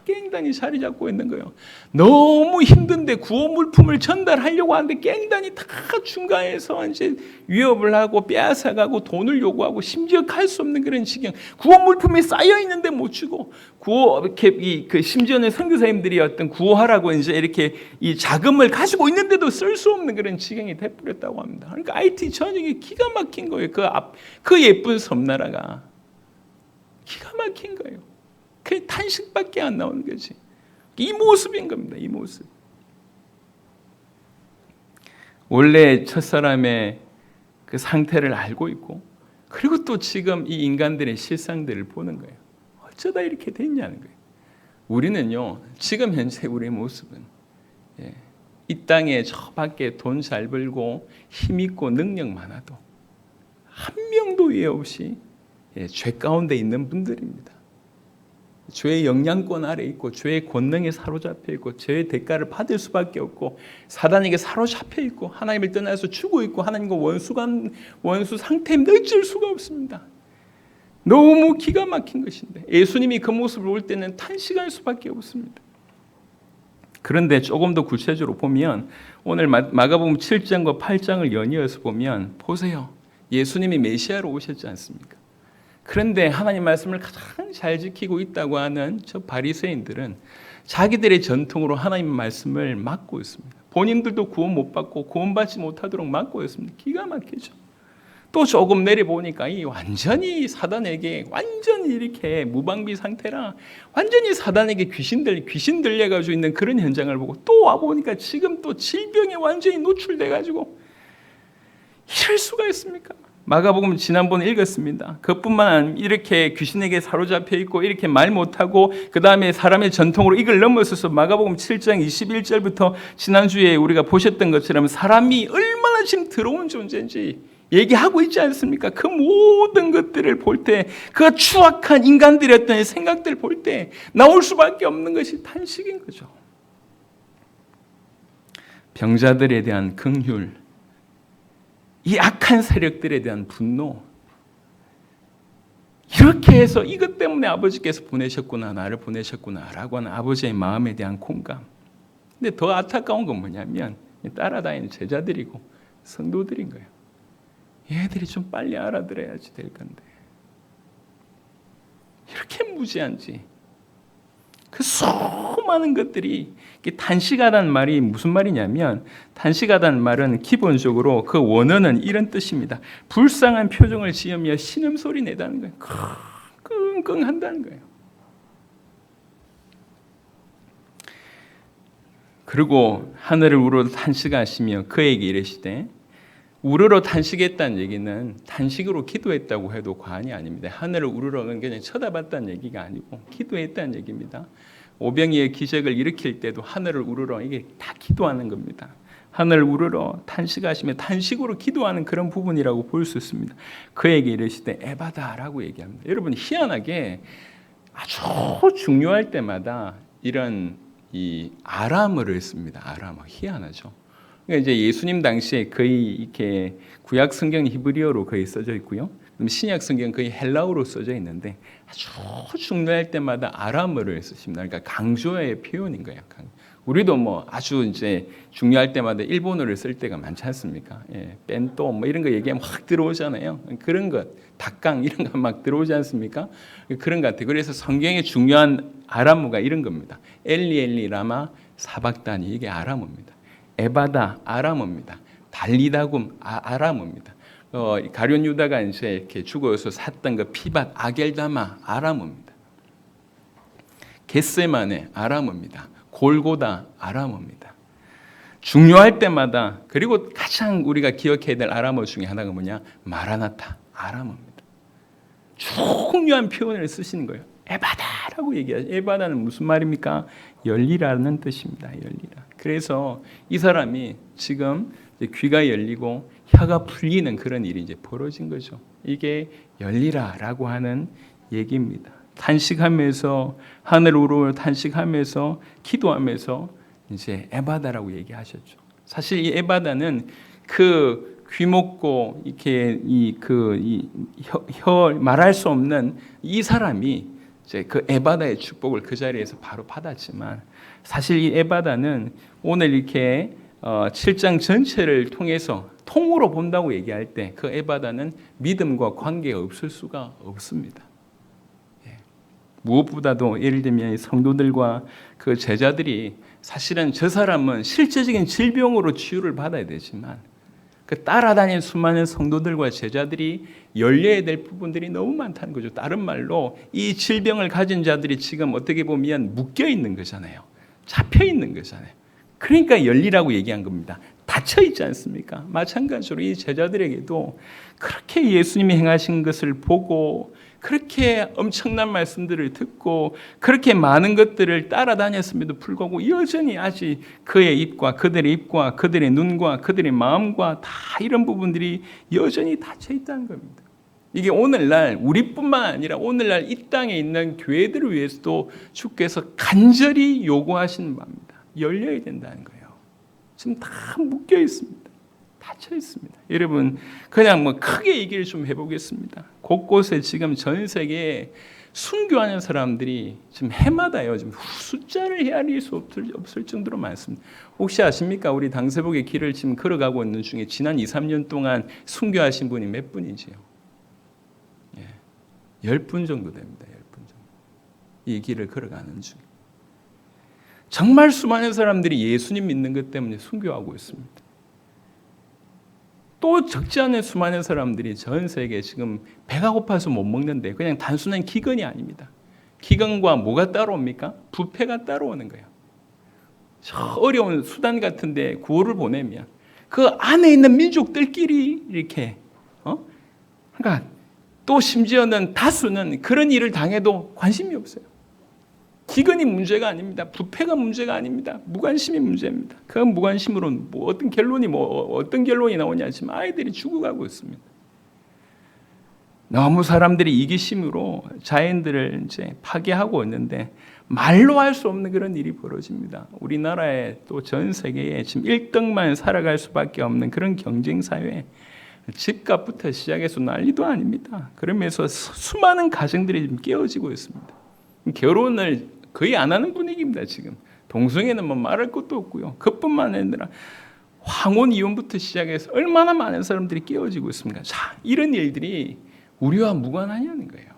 깽단이 자리 잡고 있는 거예요. 너무 힘든데 구호 물품을 전달하려고 하는데 깽단이 다 중간에서 이제 위협을 하고 빼앗아가고 돈을 요구하고 심지어 갈 수 없는 그런 지경. 구호 물품이 쌓여 있는데 못 주고 그 심지어는 선교사님들이 어떤 구호하라고 이제 이렇게 이 자금을 가지고 있는데도 쓸 수 없는 그런 지경이 돼버렸다고 합니다. 그러니까 IT 전역이 기가 막힌 거예요. 그 예쁜 섬나라가 기가 막힌 거예요. 그 탄식밖에 안 나오는 거지. 이 모습인 겁니다. 이 모습. 원래 첫사람의 그 상태를 알고 있고, 그리고 또 지금 이 인간들의 실상들을 보는 거예요. 어쩌다 이렇게 됐냐는 거예요. 우리는요, 지금 현재 우리의 모습은 이 땅에 저 밖에 돈 잘 벌고 힘 있고 능력 많아도 한 명도 예 없이 죄 가운데 있는 분들입니다. 죄의 영향권 아래 있고 죄의 권능에 사로잡혀 있고 죄의 대가를 받을 수밖에 없고 사단에게 사로잡혀 있고 하나님을 떠나서 죽어 있고 하나님과 원수 상태인데 어쩔 수가 없습니다. 너무 기가 막힌 것인데 예수님이 그 모습을 볼 때는 탄식할 수밖에 없습니다. 그런데 조금 더 구체적으로 보면 오늘 마가복음 7장과 8장을 연이어서 보면 보세요. 예수님이 메시아로 오셨지 않습니까? 그런데 하나님 말씀을 가장 잘 지키고 있다고 하는 저 바리새인들은 자기들의 전통으로 하나님 말씀을 막고 있습니다. 본인들도 구원 못 받고 구원받지 못하도록 막고 있습니다. 기가 막히죠. 또 조금 내려보니까 이 완전히 사단에게 완전히 이렇게 무방비 상태라 완전히 사단에게 귀신 들려가지고 있는 그런 현장을 보고 또 와보니까 지금 또 질병에 완전히 노출돼가지고 이럴 수가 있습니까? 마가복음 지난번에 읽었습니다. 그것뿐만 아니라 이렇게 귀신에게 사로잡혀 있고 이렇게 말 못하고 그 다음에 사람의 전통으로 이걸 넘어서서 마가복음 7장 21절부터 지난주에 우리가 보셨던 것처럼 사람이 얼마나 지금 더러운 존재인지 얘기하고 있지 않습니까? 그 모든 것들을 볼 때 그 추악한 인간들의 어떤 생각들을 볼 때 나올 수밖에 없는 것이 탄식인 거죠. 병자들에 대한 긍휼, 이 악한 세력들에 대한 분노, 이렇게 해서 이것 때문에 아버지께서 보내셨구나, 나를 보내셨구나라고 하는 아버지의 마음에 대한 공감. 근데 더 안타까운 건 뭐냐면 따라다니는 제자들이고 성도들인 거예요. 얘들이 좀 빨리 알아들어야지 될 건데 이렇게 무지한지. 그 수많은 것들이 탄식하다는 말이 무슨 말이냐면 탄식하다는 말은 기본적으로 그 원어는 이런 뜻입니다. 불쌍한 표정을 지으며 신음소리 내다는 거예요. 끙끙 한다는 거예요. 그리고 하늘을 우러러 탄식하시며 그에게 이르시되, 우러러 탄식했다는 얘기는 탄식으로 기도했다고 해도 과언이 아닙니다. 하늘을 우러러는 그냥 쳐다봤다는 얘기가 아니고 기도했다는 얘기입니다. 오병이의 기적을 일으킬 때도 하늘을 우러러, 이게 다 기도하는 겁니다. 하늘을 우러러 탄식하시며 탄식으로 기도하는 그런 부분이라고 볼 수 있습니다. 그에게 이르시되 에바다라고 얘기합니다. 여러분, 희한하게 아주 중요할 때마다 이런 이 아람어를 씁니다. 아람어. 희한하죠. 그러니까 이제 예수님 당시에 거의 이렇게 구약 성경 히브리어로 거의 써져 있고요. 신약 성경 거의 헬라어로 써져 있는데 아주 중요할 때마다 아람어를 쓰십니다. 그러니까 강조의 표현인 거예요. 우리도 뭐 아주 이제 중요할 때마다 일본어를 쓸 때가 많지 않습니까? 벤또 뭐 이런 거 얘기하면 확 들어오잖아요. 그런 것, 닭강 이런 거 막 들어오지 않습니까? 그런 것 같아요. 그래서 성경의 중요한 아람어가 이런 겁니다. 엘리 라마 사박다니, 이게 아람어입니다. 에바다 아람어입니다. 달리다굼 아람어입니다. 가룟 유다가 이제 이렇게 죽어서 샀던 그 피밭 아겔다마 아람어입니다. 겟세마네 아람어입니다. 골고다 아람어입니다. 중요할 때마다, 그리고 가장 우리가 기억해야 될 아람어 중에 하나가 뭐냐? 마라나타 아람어입니다. 중요한 표현을 쓰시는 거예요. 에바다라고 얘기하죠. 에바다는 무슨 말입니까? 열리라는 뜻입니다. 열리라. 그래서 이 사람이 지금 귀가 열리고 혀가 풀리는 그런 일이 이제 벌어진 거죠. 이게 열리라라고 하는 얘기입니다. 탄식하면서 하늘 우러러 탄식하면서 기도하면서 이제 에바다라고 얘기하셨죠. 사실 이 에바다는 그 귀먹고 이렇게 혀 말할 수 없는 이 사람이 이제 그 에바다의 축복을 그 자리에서 바로 받았지만 사실 이 에바다는 오늘 이렇게 7장 전체를 통해서 통으로 본다고 얘기할 때 그 에바다는 믿음과 관계가 없을 수가 없습니다. 무엇보다도 예를 들면 성도들과 그 제자들이 사실은 저 사람은 실제적인 질병으로 치유를 받아야 되지만 그 따라다니는 수많은 성도들과 제자들이 열려야 될 부분들이 너무 많다는 거죠. 다른 말로 이 질병을 가진 자들이 지금 어떻게 보면 묶여 있는 거잖아요. 잡혀 있는 거잖아요. 그러니까 열리라고 얘기한 겁니다. 닫혀 있지 않습니까? 마찬가지로 이 제자들에게도 그렇게 예수님이 행하신 것을 보고 그렇게 엄청난 말씀들을 듣고 그렇게 많은 것들을 따라다녔음에도 불구하고 여전히 아직 그의 입과 그들의 입과 그들의 눈과 그들의 마음과 다 이런 부분들이 여전히 닫혀 있다는 겁니다. 이게 오늘날 우리뿐만 아니라 오늘날 이 땅에 있는 교회들을 위해서도 주께서 간절히 요구하시는 바입니다. 열려야 된다는 거예요. 지금 다 묶여 있습니다. 닫혀 있습니다. 여러분 그냥 뭐 크게 얘기를 좀 해보겠습니다. 곳곳에 지금 전 세계에 순교하는 사람들이 지금 해마다요. 지금 숫자를 헤아릴 수 없을 정도로 많습니다. 혹시 아십니까? 우리 당세복의 길을 지금 걸어가고 있는 중에 지난 2, 3년 동안 순교하신 분이 몇 분이지요? 10분 정도 됩니다. 10분 정도. 이 길을 걸어가는 중. 정말 수많은 사람들이 예수님 믿는 것 때문에 순교하고 있습니다. 또 적지 않은 수많은 사람들이 전 세계에 지금 배가 고파서 못 먹는데 그냥 단순한 기근이 아닙니다. 기근과 뭐가 따라옵니까? 부패가 따라오는 거예요. 저 어려운 수단 같은데 구호를 보내면 그 안에 있는 민족들끼리 이렇게 그러니까 또 심지어는 다수는 그런 일을 당해도 관심이 없어요. 기근이 문제가 아닙니다. 부패가 문제가 아닙니다. 무관심이 문제입니다. 그 무관심으로 어떤 결론이 나오냐 지금 아이들이 죽어가고 있습니다. 너무 사람들이 이기심으로 자연들을 이제 파괴하고 있는데 말로 할 수 없는 그런 일이 벌어집니다. 우리나라에 또 전 세계에 지금 1등만 살아갈 수밖에 없는 그런 경쟁 사회. 집값부터 시작해서 난리도 아닙니다. 그러면서 수많은 가정들이 지금 깨어지고 있습니다. 결혼을 거의 안 하는 분위기입니다. 지금 동성애는 뭐 말할 것도 없고요. 그뿐만 아니라 황혼 이혼부터 시작해서 얼마나 많은 사람들이 깨어지고 있습니까? 자, 이런 일들이 우리와 무관하냐는 거예요.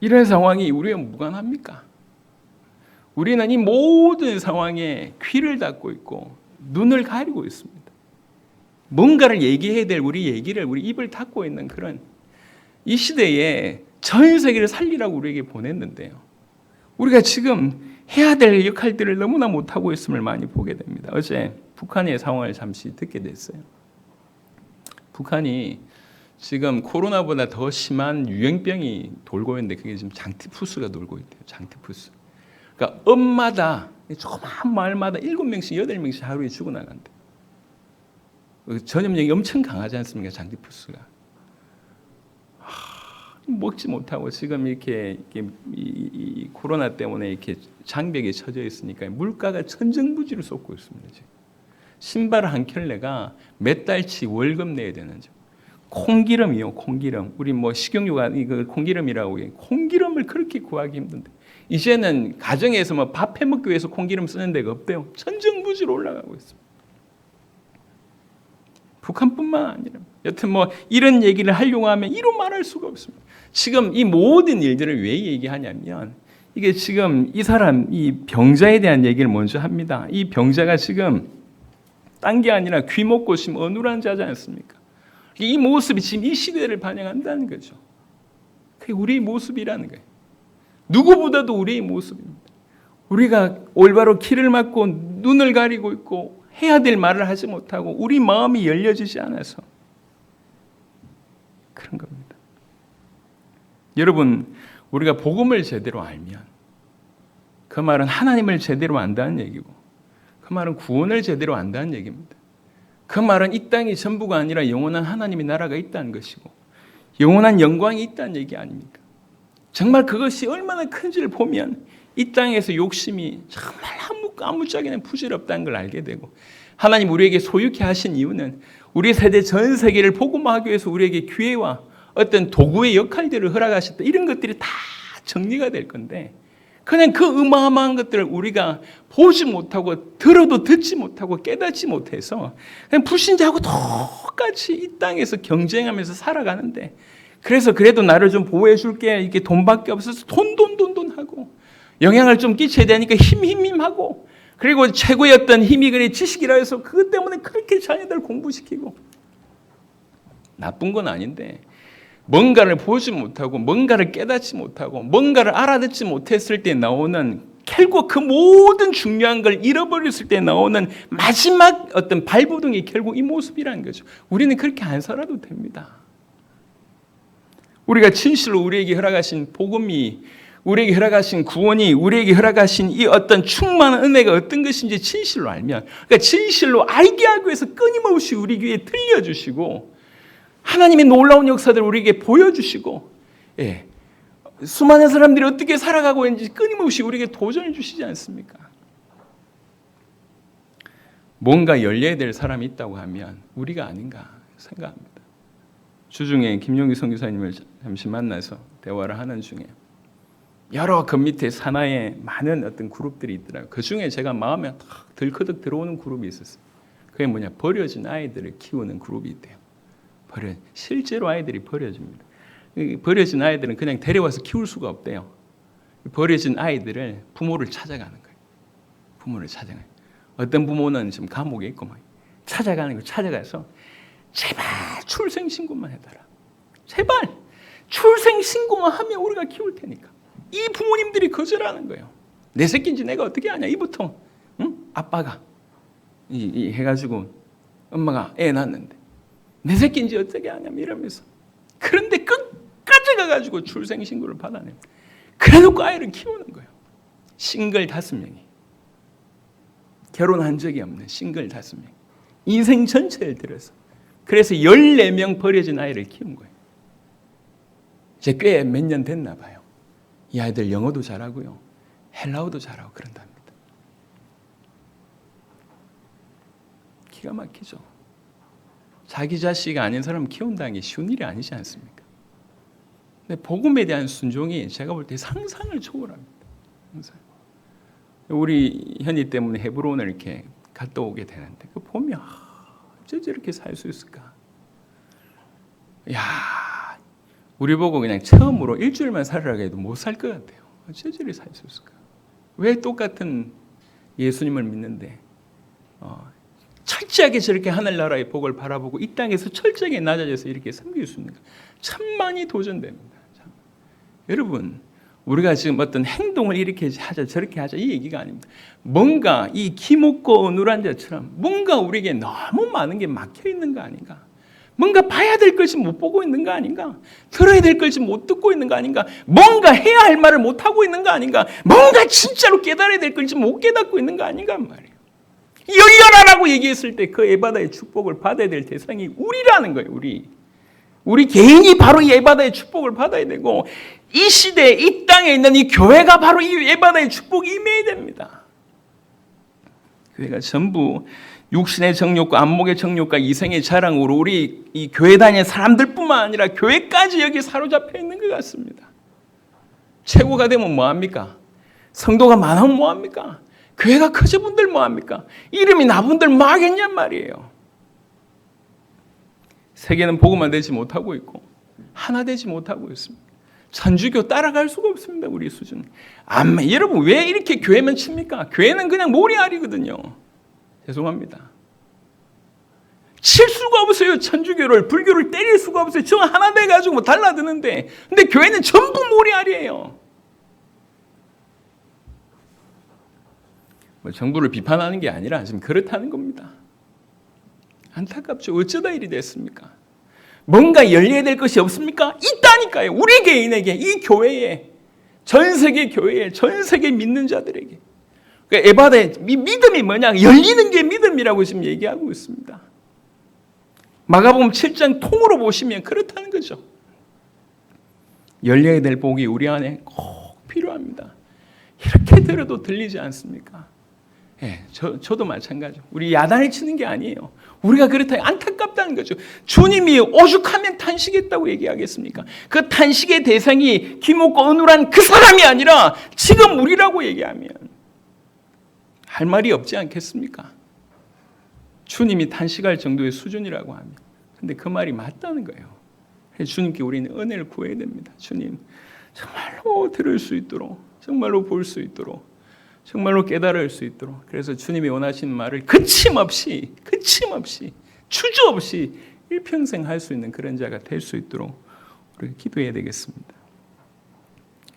이런 상황이 우리와 무관합니까? 우리는 이 모든 상황에 귀를 닫고 있고 눈을 가리고 있습니다. 뭔가를 얘기해야 될 우리 입을 닫고 있는 그런 이 시대에 전 세계를 살리라고 우리에게 보냈는데요. 우리가 지금 해야 될 역할들을 너무나 못하고 있음을 많이 보게 됩니다. 어제 북한의 상황을 잠시 듣게 됐어요. 북한이 지금 코로나보다 더 심한 유행병이 돌고 있는데 그게 지금 장티푸스가 돌고 있대요. 장티푸스. 그러니까 엄마다 조그마한 마을마다 7명씩 8명씩 하루에 죽어나간대요. 전염력이 엄청 강하지 않습니까? 장티푸스가. 먹지 못하고 지금 이렇게 이 코로나 때문에 이렇게 장벽에 처져 있으니까 물가가 천정부지로 솟고 있습니다. 지금. 신발 한 켤레가 몇 달치 월급 내야 되는 죠. 콩기름이요, 콩기름. 우리 뭐 식용유가 이거 콩기름이라고 해요. 콩기름을 그렇게 구하기 힘든데 이제는 가정에서 뭐 밥 해 먹기 위해서 콩기름 쓰는 데가 없대요. 천정부지로 올라가고 있습니다. 북한뿐만 아니라 여튼 뭐 이런 얘기를 하려고 하면 이루 말할 수가 없습니다. 지금 이 모든 일들을 왜 얘기하냐면 이게 지금 이 병자에 대한 얘기를 먼저 합니다. 이 병자가 지금 딴 게 아니라 귀먹고 지금 어눌한 자지 않습니까? 이 모습이 지금 이 시대를 반영한다는 거죠. 그게 우리의 모습이라는 거예요. 누구보다도 우리의 모습입니다. 우리가 올바로 길을 막고 눈을 가리고 있고 해야 될 말을 하지 못하고 우리 마음이 열려지지 않아서 그런 겁니다. 여러분, 우리가 복음을 제대로 알면 그 말은 하나님을 제대로 안다는 얘기고 그 말은 구원을 제대로 안다는 얘기입니다. 그 말은 이 땅이 전부가 아니라 영원한 하나님의 나라가 있다는 것이고 영원한 영광이 있다는 얘기 아닙니까? 정말 그것이 얼마나 큰지를 보면 이 땅에서 욕심이 정말 아무짝에나 부질없다는 걸 알게 되고, 하나님 우리에게 소유케 하신 이유는 우리 세대 전 세계를 복음화하기 위해서 우리에게 기회와 어떤 도구의 역할들을 허락하셨다. 이런 것들이 다 정리가 될 건데, 그냥 그 어마어마한 것들을 우리가 보지 못하고 들어도 듣지 못하고 깨닫지 못해서 그냥 불신자하고 똑같이 이 땅에서 경쟁하면서 살아가는데, 그래서 그래도 나를 좀 보호해 줄게, 이게 돈밖에 없어서 돈 하고, 영향을 좀 끼쳐야 되니까 힘하고, 그리고 최고의 어떤 힘이 그래 지식이라 해서 그것 때문에 그렇게 자녀들 공부시키고. 나쁜 건 아닌데, 뭔가를 보지 못하고 뭔가를 깨닫지 못하고 뭔가를 알아듣지 못했을 때 나오는, 결국 그 모든 중요한 걸 잃어버렸을 때 나오는 마지막 어떤 발버둥이 결국 이 모습이라는 거죠. 우리는 그렇게 안 살아도 됩니다. 우리가 진실로 우리에게 허락하신 복음이, 우리에게 허락하신 구원이, 우리에게 허락하신 이 어떤 충만한 은혜가 어떤 것인지 진실로 알면, 그러니까 진실로 알게 하기 위해서 끊임없이 우리 귀에 들려주시고, 하나님의 놀라운 역사들을 우리에게 보여주시고, 수많은 사람들이 어떻게 살아가고 있는지 끊임없이 우리에게 도전해 주시지 않습니까? 뭔가 열려야 될 사람이 있다고 하면 우리가 아닌가 생각합니다. 주중에 김용기 선교사님을 잠시 만나서 대화를 하는 중에 여러 그 밑에 산하에 많은 어떤 그룹들이 있더라고요. 그 중에 제가 마음에 탁 들커덕 들어오는 그룹이 있었어요. 그게 뭐냐, 버려진 아이들을 키우는 그룹이 있대요. 실제로 아이들이 버려집니다. 버려진 아이들은 그냥 데려와서 키울 수가 없대요. 버려진 아이들을 부모를 찾아가는 거예요. 부모를 찾아가요. 어떤 부모는 지금 감옥에 있고 막 찾아가는 거, 찾아가서 제발 출생신고만 해달라. 제발 출생신고만 하면 우리가 키울 테니까. 이 부모님들이 거절하는 거예요. 내 새끼인지 내가 어떻게 아냐. 이부터 아빠가 해가지고 엄마가 애 낳았는데 내 새끼인지 어떻게 아냐면 이러면서. 그런데 끝까지 가가지고 출생신고를 받아냅니다. 그래놓고 아이를 키우는 거예요. 싱글 5명이. 결혼한 적이 없는 싱글 5명. 인생 전체를 들여서. 그래서 14명 버려진 아이를 키운 거예요. 이제 꽤 몇 년 됐나 봐요. 이 아이들 영어도 잘하고요, 헬라어도 잘하고 그런답니다. 기가 막히죠. 자기 자식이 아닌 사람 키운다는 게 쉬운 일이 아니지 않습니까? 근데 복음에 대한 순종이 제가 볼 때 상상을 초월합니다. 항상. 우리 현이 때문에 헤브론을 이렇게 갔다 오게 되는데 그 보면 어쩌지 이렇게 살 수 있을까? 야, 우리 보고 그냥 처음으로 일주일만 살으라고 해도 못 살 것 같아요. 어쩌지 이렇게 살 수 있을까? 왜 똑같은 예수님을 믿는데 철저하게 저렇게 하늘나라의 복을 바라보고 이 땅에서 철저하게 낮아져서 이렇게 섬길 수 있는가? 천만이 도전됩니다. 참. 여러분, 우리가 지금 어떤 행동을 이렇게 하자 저렇게 하자 이 얘기가 아닙니다. 뭔가 이 기먹고 어눌한 자처럼 뭔가 우리에게 너무 많은 게 막혀 있는 거 아닌가? 뭔가 봐야 될 것이 못 보고 있는 거 아닌가? 들어야 될 것이 못 듣고 있는 거 아닌가? 뭔가 해야 할 말을 못 하고 있는 거 아닌가? 뭔가 진짜로 깨달아야 될 것이 못 깨닫고 있는 거 아닌가 말이에요. 열려라라고 얘기했을 때 그 에바다의 축복을 받아야 될 대상이 우리라는 거예요. 우리 개인이 바로 이 에바다의 축복을 받아야 되고, 이 시대에 이 땅에 있는 이 교회가 바로 이 에바다의 축복이 임해야 됩니다. 교회가 전부 육신의 정욕과 안목의 정욕과 이생의 자랑으로 우리 이 교회 다니는 사람들뿐만 아니라 교회까지 여기 사로잡혀 있는 것 같습니다. 최고가 되면 뭐합니까? 성도가 많으면 뭐합니까? 교회가 커져 분들 뭐합니까? 이름이 나분들 뭐 하겠냔 말이에요. 세계는 복음만 되지 못하고 있고 하나 되지 못하고 있습니다. 천주교 따라갈 수가 없습니다. 우리 수준. 여러분 왜 이렇게 교회만 칩니까? 교회는 그냥 모래알이거든요. 죄송합니다. 칠 수가 없어요. 천주교를, 불교를 때릴 수가 없어요. 저 하나 돼가지고 뭐 달라드는데. 근데 교회는 전부 모래알이에요. 뭐 정부를 비판하는 게 아니라 지금 그렇다는 겁니다. 안타깝죠. 어쩌다 일이 됐습니까? 뭔가 열려야 될 것이 없습니까? 있다니까요. 우리 개인에게, 이 교회에, 전 세계 교회에, 전 세계 믿는 자들에게. 그러니까 에바다의 믿음이 뭐냐? 열리는 게 믿음이라고 지금 얘기하고 있습니다. 마가복음 7장 통으로 보시면 그렇다는 거죠. 열려야 될 복이 우리 안에 꼭 필요합니다. 이렇게 들어도 들리지 않습니까? 예, 저도 마찬가지죠. 우리 야단을 치는 게 아니에요. 우리가 그렇다 안타깝다는 거죠. 주님이 오죽하면 탄식했다고 얘기하겠습니까? 그 탄식의 대상이 기목고 은우란 그 사람이 아니라 지금 우리라고 얘기하면 할 말이 없지 않겠습니까? 주님이 탄식할 정도의 수준이라고 하면. 근데 그 말이 맞다는 거예요. 주님께 우리는 은혜를 구해야 됩니다. 주님, 정말로 들을 수 있도록, 정말로 볼 수 있도록, 정말로 깨달을 수 있도록. 그래서 주님이 원하시는 말을 거침없이 주저없이 일평생 할 수 있는 그런 자가 될 수 있도록 우리가 기도해야 되겠습니다.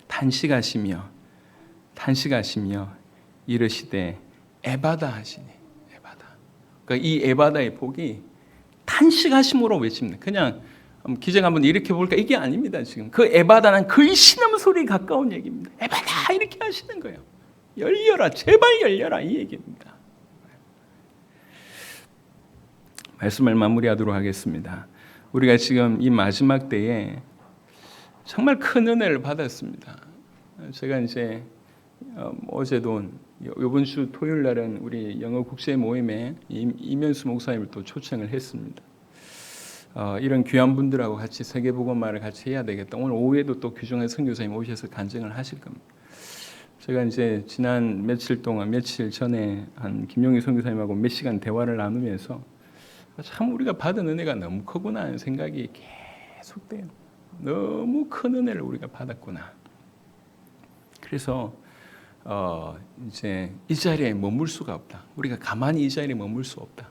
탄식하시며 이르시되 에바다 하시니. 에바다. 그러니까 이 에바다의 복이 탄식하심으로 외칩니다. 그냥 기적 한번 이렇게 볼까? 이게 아닙니다. 지금 그 에바다는 거의 신음소리에 가까운 얘기입니다. 에바다 이렇게 하시는 거예요. 열려라, 제발 열려라, 이 얘기입니다. 말씀을 마무리하도록 하겠습니다. 우리가 지금 이 마지막 때에 정말 큰 은혜를 받았습니다. 제가 이제 어제도 이번 주 토요일 날은 우리 영어 국제 모임에 이면수 목사님을 또 초청을 했습니다. 이런 귀한 분들하고 같이 세계복음화를 같이 해야 되겠다. 오늘 오후에도 또 규정의 선교사님 오셔서 간증을 하실 겁니다. 제가 이제 지난 며칠 전에 한 김용희 선교사님하고 몇 시간 대화를 나누면서 참 우리가 받은 은혜가 너무 크구나 하는 생각이 계속 돼요. 너무 큰 은혜를 우리가 받았구나. 그래서 이제 이 자리에 머물 수가 없다. 우리가 가만히 이 자리에 머물 수 없다.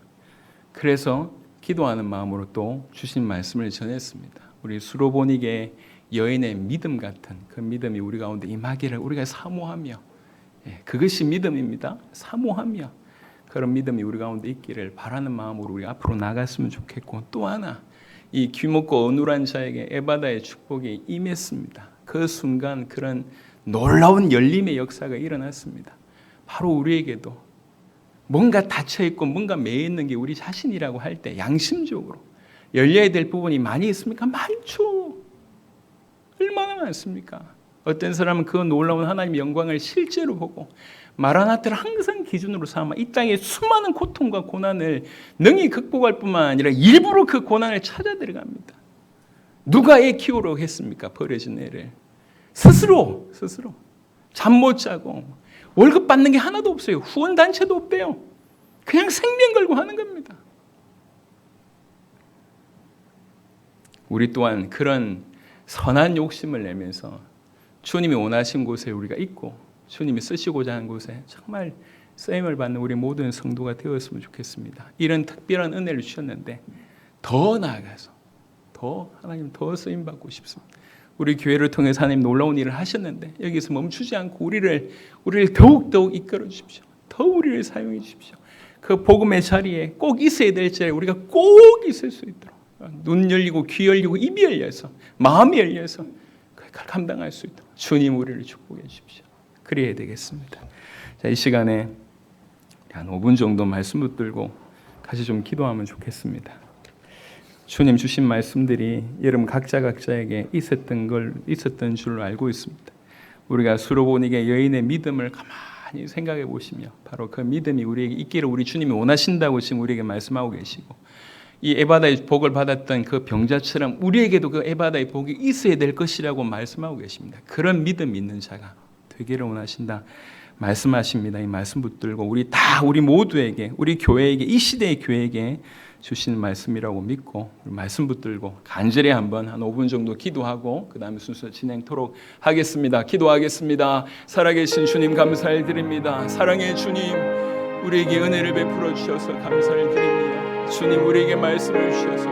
그래서 기도하는 마음으로 또 주신 말씀을 전했습니다. 우리 수로보니게 여인의 믿음 같은 그 믿음이 우리 가운데 임하기를 우리가 사모하며, 그것이 믿음입니다. 사모하며 그런 믿음이 우리 가운데 있기를 바라는 마음으로 우리 앞으로 나갔으면 좋겠고, 또 하나 이 귀먹고 어눌한 자에게 에바다의 축복이 임했습니다. 그 순간 그런 놀라운 열림의 역사가 일어났습니다. 바로 우리에게도 뭔가 닫혀있고 뭔가 매여있는 게 우리 자신이라고 할 때 양심적으로 열려야 될 부분이 많이 있습니까? 많죠. 얼마나 많습니까? 어떤 사람은 그 놀라운 하나님의 영광을 실제로 보고 마라나타를 항상 기준으로 삼아 이 땅의 수많은 고통과 고난을 능히 극복할 뿐만 아니라 일부러 그 고난을 찾아 들어갑니다. 누가 애 키우려고 했습니까? 버려진 애를. 스스로 잠 못 자고 월급 받는 게 하나도 없어요. 후원단체도 없대요. 그냥 생명 걸고 하는 겁니다. 우리 또한 그런 선한 욕심을 내면서 주님이 원하신 곳에 우리가 있고 주님이 쓰시고자 하는 곳에 정말 쓰임을 받는 우리 모든 성도가 되었으면 좋겠습니다. 이런 특별한 은혜를 주셨는데 더 나아가서 하나님 더 쓰임 받고 싶습니다. 우리 교회를 통해서 하나님 놀라운 일을 하셨는데 여기서 멈추지 않고 우리를 더욱 이끌어 주십시오. 더 우리를 사용해 주십시오. 그 복음의 자리에 꼭 있어야 될 자리에 우리가 꼭 있을 수 있도록 눈 열리고 귀 열리고 입이 열려서 마음이 열려서 그걸 감당할 수 있도록 주님 우리를 축복해 주십시오. 그래야 되겠습니다. 자, 이 시간에 한 5분 정도 말씀 붙들고 같이 좀 기도하면 좋겠습니다. 주님 주신 말씀들이 여러분 각자에게 있었던 줄 알고 있습니다. 우리가 수로보니게 여인의 믿음을 가만히 생각해 보시며 바로 그 믿음이 우리에게 있기를 우리 주님이 원하신다고 지금 우리에게 말씀하고 계시고 이 에바다의 복을 받았던 그 병자처럼 우리에게도 그 에바다의 복이 있어야 될 것이라고 말씀하고 계십니다. 그런 믿음 있는 자가 되기를 원하신다 말씀하십니다. 이 말씀 붙들고 우리 모두에게 우리 교회에게 이 시대의 교회에게 주시는 말씀이라고 믿고 말씀 붙들고 간절히 한번 한 5분 정도 기도하고 그 다음에 순서 진행토록 하겠습니다. 기도하겠습니다. 살아계신 주님 감사를 드립니다. 사랑의 주님 우리에게 은혜를 베풀어 주셔서 감사를 드립니다. 주님 우리에게 말씀을 주셔서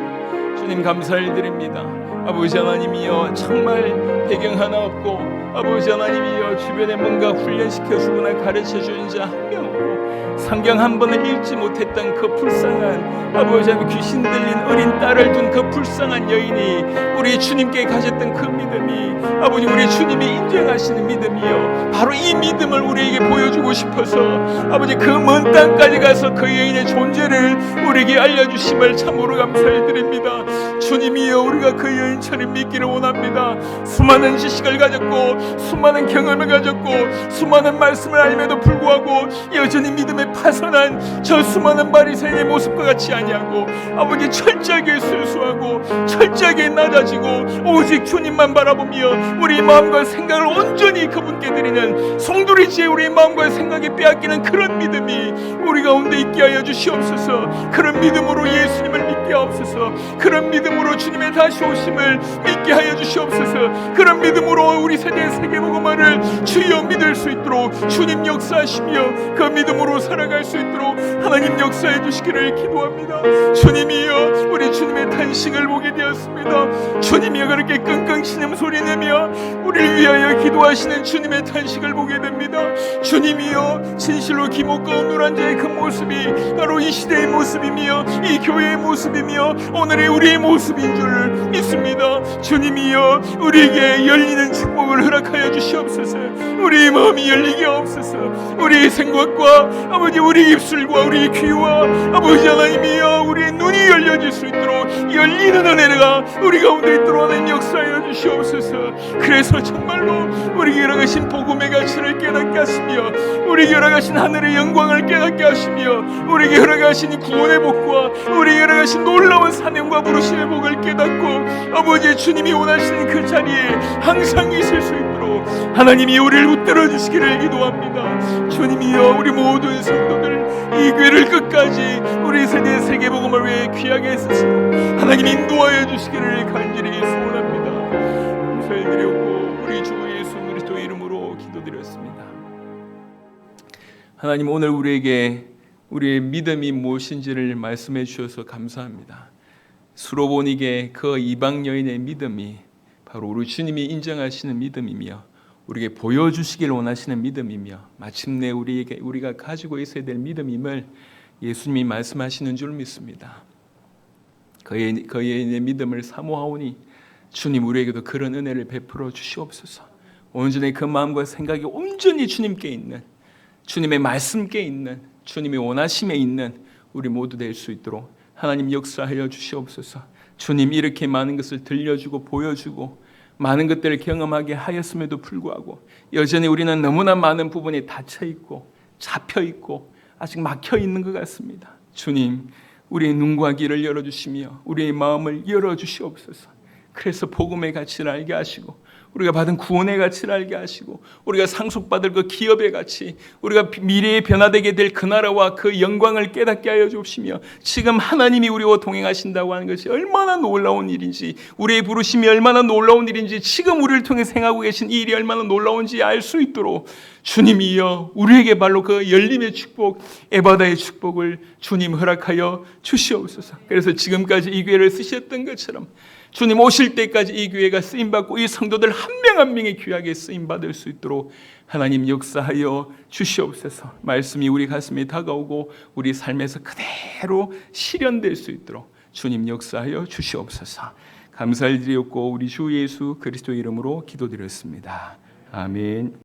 주님 감사를 드립니다. 아버지 하나님이여 정말 배경 하나 없고 아버지 하나님이여 주변에 뭔가 훈련시켜주거나 가르쳐주는 자 한 명 없고 성경 한 번을 읽지 못했던 그 불쌍한 아버지 하나님, 귀신 들린 어린 딸을 둔 그 불쌍한 여인이 우리 주님께 가졌던 그 믿음이 아버지 우리 주님이 인정하시는 믿음이요, 바로 이 믿음을 우리에게 보여주고 싶어서 아버지 그 먼 땅까지 가서 그 여인의 존재를 우리에게 알려주심을 참으로 감사해 드립니다. 주님이여, 우리가 그 여인처럼 믿기를 원합니다. 수많은 지식을 가졌고 수많은 경험을 가졌고 수많은 말씀을 알면도 불구하고 여전히 믿음에 파선한 저 수많은 바리새인의 모습과 같이 아니하고 아버지 철저하게 순수하고 철저하게 낮아지고 오직 주님만 바라보며 우리 마음과 생각을 온전히 그분께 드리는 송두리째 우리 마음과 생각에 빼앗기는 그런 믿음이 우리 가운데 있게 하여 주시옵소서. 그런 믿음으로 예수님을 믿게 하옵소서. 그런 믿음으로 주님의 다시 오심을 믿게 하여 주시옵소서. 그런 믿음으로 우리 세대 세계복음화를 주여 믿을 수 있도록 주님 역사하시며 그 믿음으로 살아갈 수 있도록 하나님 역사해 주시기를 기도합니다. 주님이여, 우리 주님의 탄식을 보게 되었습니다. 주님이여, 그렇게 끙끙 신음소리 내며 우리를 위하여 기도하시는 주님의 탄식을 보게 됩니다. 주님이여, 진실로 기목과 온누란 자의 그 모습이 바로 이 시대의 모습이며 이 교회의 모습이며 오늘의 우리의 모습인 줄 믿습니다. 주님이여, 우리에게 열리는 축복을 허락하여 주시옵소서. 우리의 마음이 열리게 하옵소서. 우리의 생각과 아버지 우리 입술과 우리 귀와 아버지 하나님이여 우리의 눈이 열려질 수 있도록 열리는 은혜가 우리 가운데 있도록 하나님 역사하여 주시옵소서. 그래서 정말로 우리에게 열어가신 복음의 가치를 깨닫게 하시며 우리에게 열어가신 하늘의 영광을 깨닫게 하시며 우리에게 열어가신 구원의 복과 우리에게 열어가신 놀라운 사명과 부르심의 복을 깨닫고 아버지 주님이 원하시는 그 자리에 항상 있을 수 있도록 하나님이 우리를 붙들어 주시기를 기도합니다. 주님이여, 우리 모든 성도들 이 교회를 끝까지 우리 세대 세계복음을 위해 귀하게 쓰시고 하나님 인도하여 주시기를 간절히 소원합니다. 감사를 드렸고 우리 주 예수 그리스도의 이름으로 기도드렸습니다. 하나님, 오늘 우리에게 우리의 믿음이 무엇인지를 말씀해 주셔서 감사합니다. 수로보니게 그 이방 여인의 믿음이 바로 우리 주님이 인정하시는 믿음이며 우리에게 보여주시길 원하시는 믿음이며 마침내 우리가 가지고 있어야 될 믿음임을 예수님이 말씀하시는 줄 믿습니다. 그의 믿음을 사모하오니 주님 우리에게도 그런 은혜를 베풀어 주시옵소서. 온전히 그 마음과 생각이 온전히 주님께 있는, 주님의 말씀께 있는, 주님의 원하심에 있는 우리 모두 될 수 있도록 하나님 역사하여 주시옵소서. 주님, 이렇게 많은 것을 들려주고 보여주고 많은 것들을 경험하게 하였음에도 불구하고 여전히 우리는 너무나 많은 부분이 닫혀있고 잡혀있고 아직 막혀있는 것 같습니다. 주님, 우리의 눈과 귀를 열어주시며 우리의 마음을 열어주시옵소서. 그래서 복음의 가치를 알게 하시고 우리가 받은 구원의 가치를 알게 하시고 우리가 상속받을 그 기업의 가치, 우리가 미래에 변화되게 될 그 나라와 그 영광을 깨닫게 하여 주시며 지금 하나님이 우리와 동행하신다고 하는 것이 얼마나 놀라운 일인지, 우리의 부르심이 얼마나 놀라운 일인지, 지금 우리를 통해 행하고 계신 이 일이 얼마나 놀라운지 알 수 있도록 주님이여 우리에게 발로 그 열림의 축복, 에바다의 축복을 주님 허락하여 주시옵소서. 그래서 지금까지 이 교회를 쓰셨던 것처럼 주님 오실 때까지 이 교회가 쓰임받고 이 성도들 한 명 한 명이 귀하게 쓰임받을 수 있도록 하나님 역사하여 주시옵소서. 말씀이 우리 가슴에 다가오고 우리 삶에서 그대로 실현될 수 있도록 주님 역사하여 주시옵소서. 감사를 드렸고 우리 주 예수 그리스도 이름으로 기도드렸습니다. 아멘.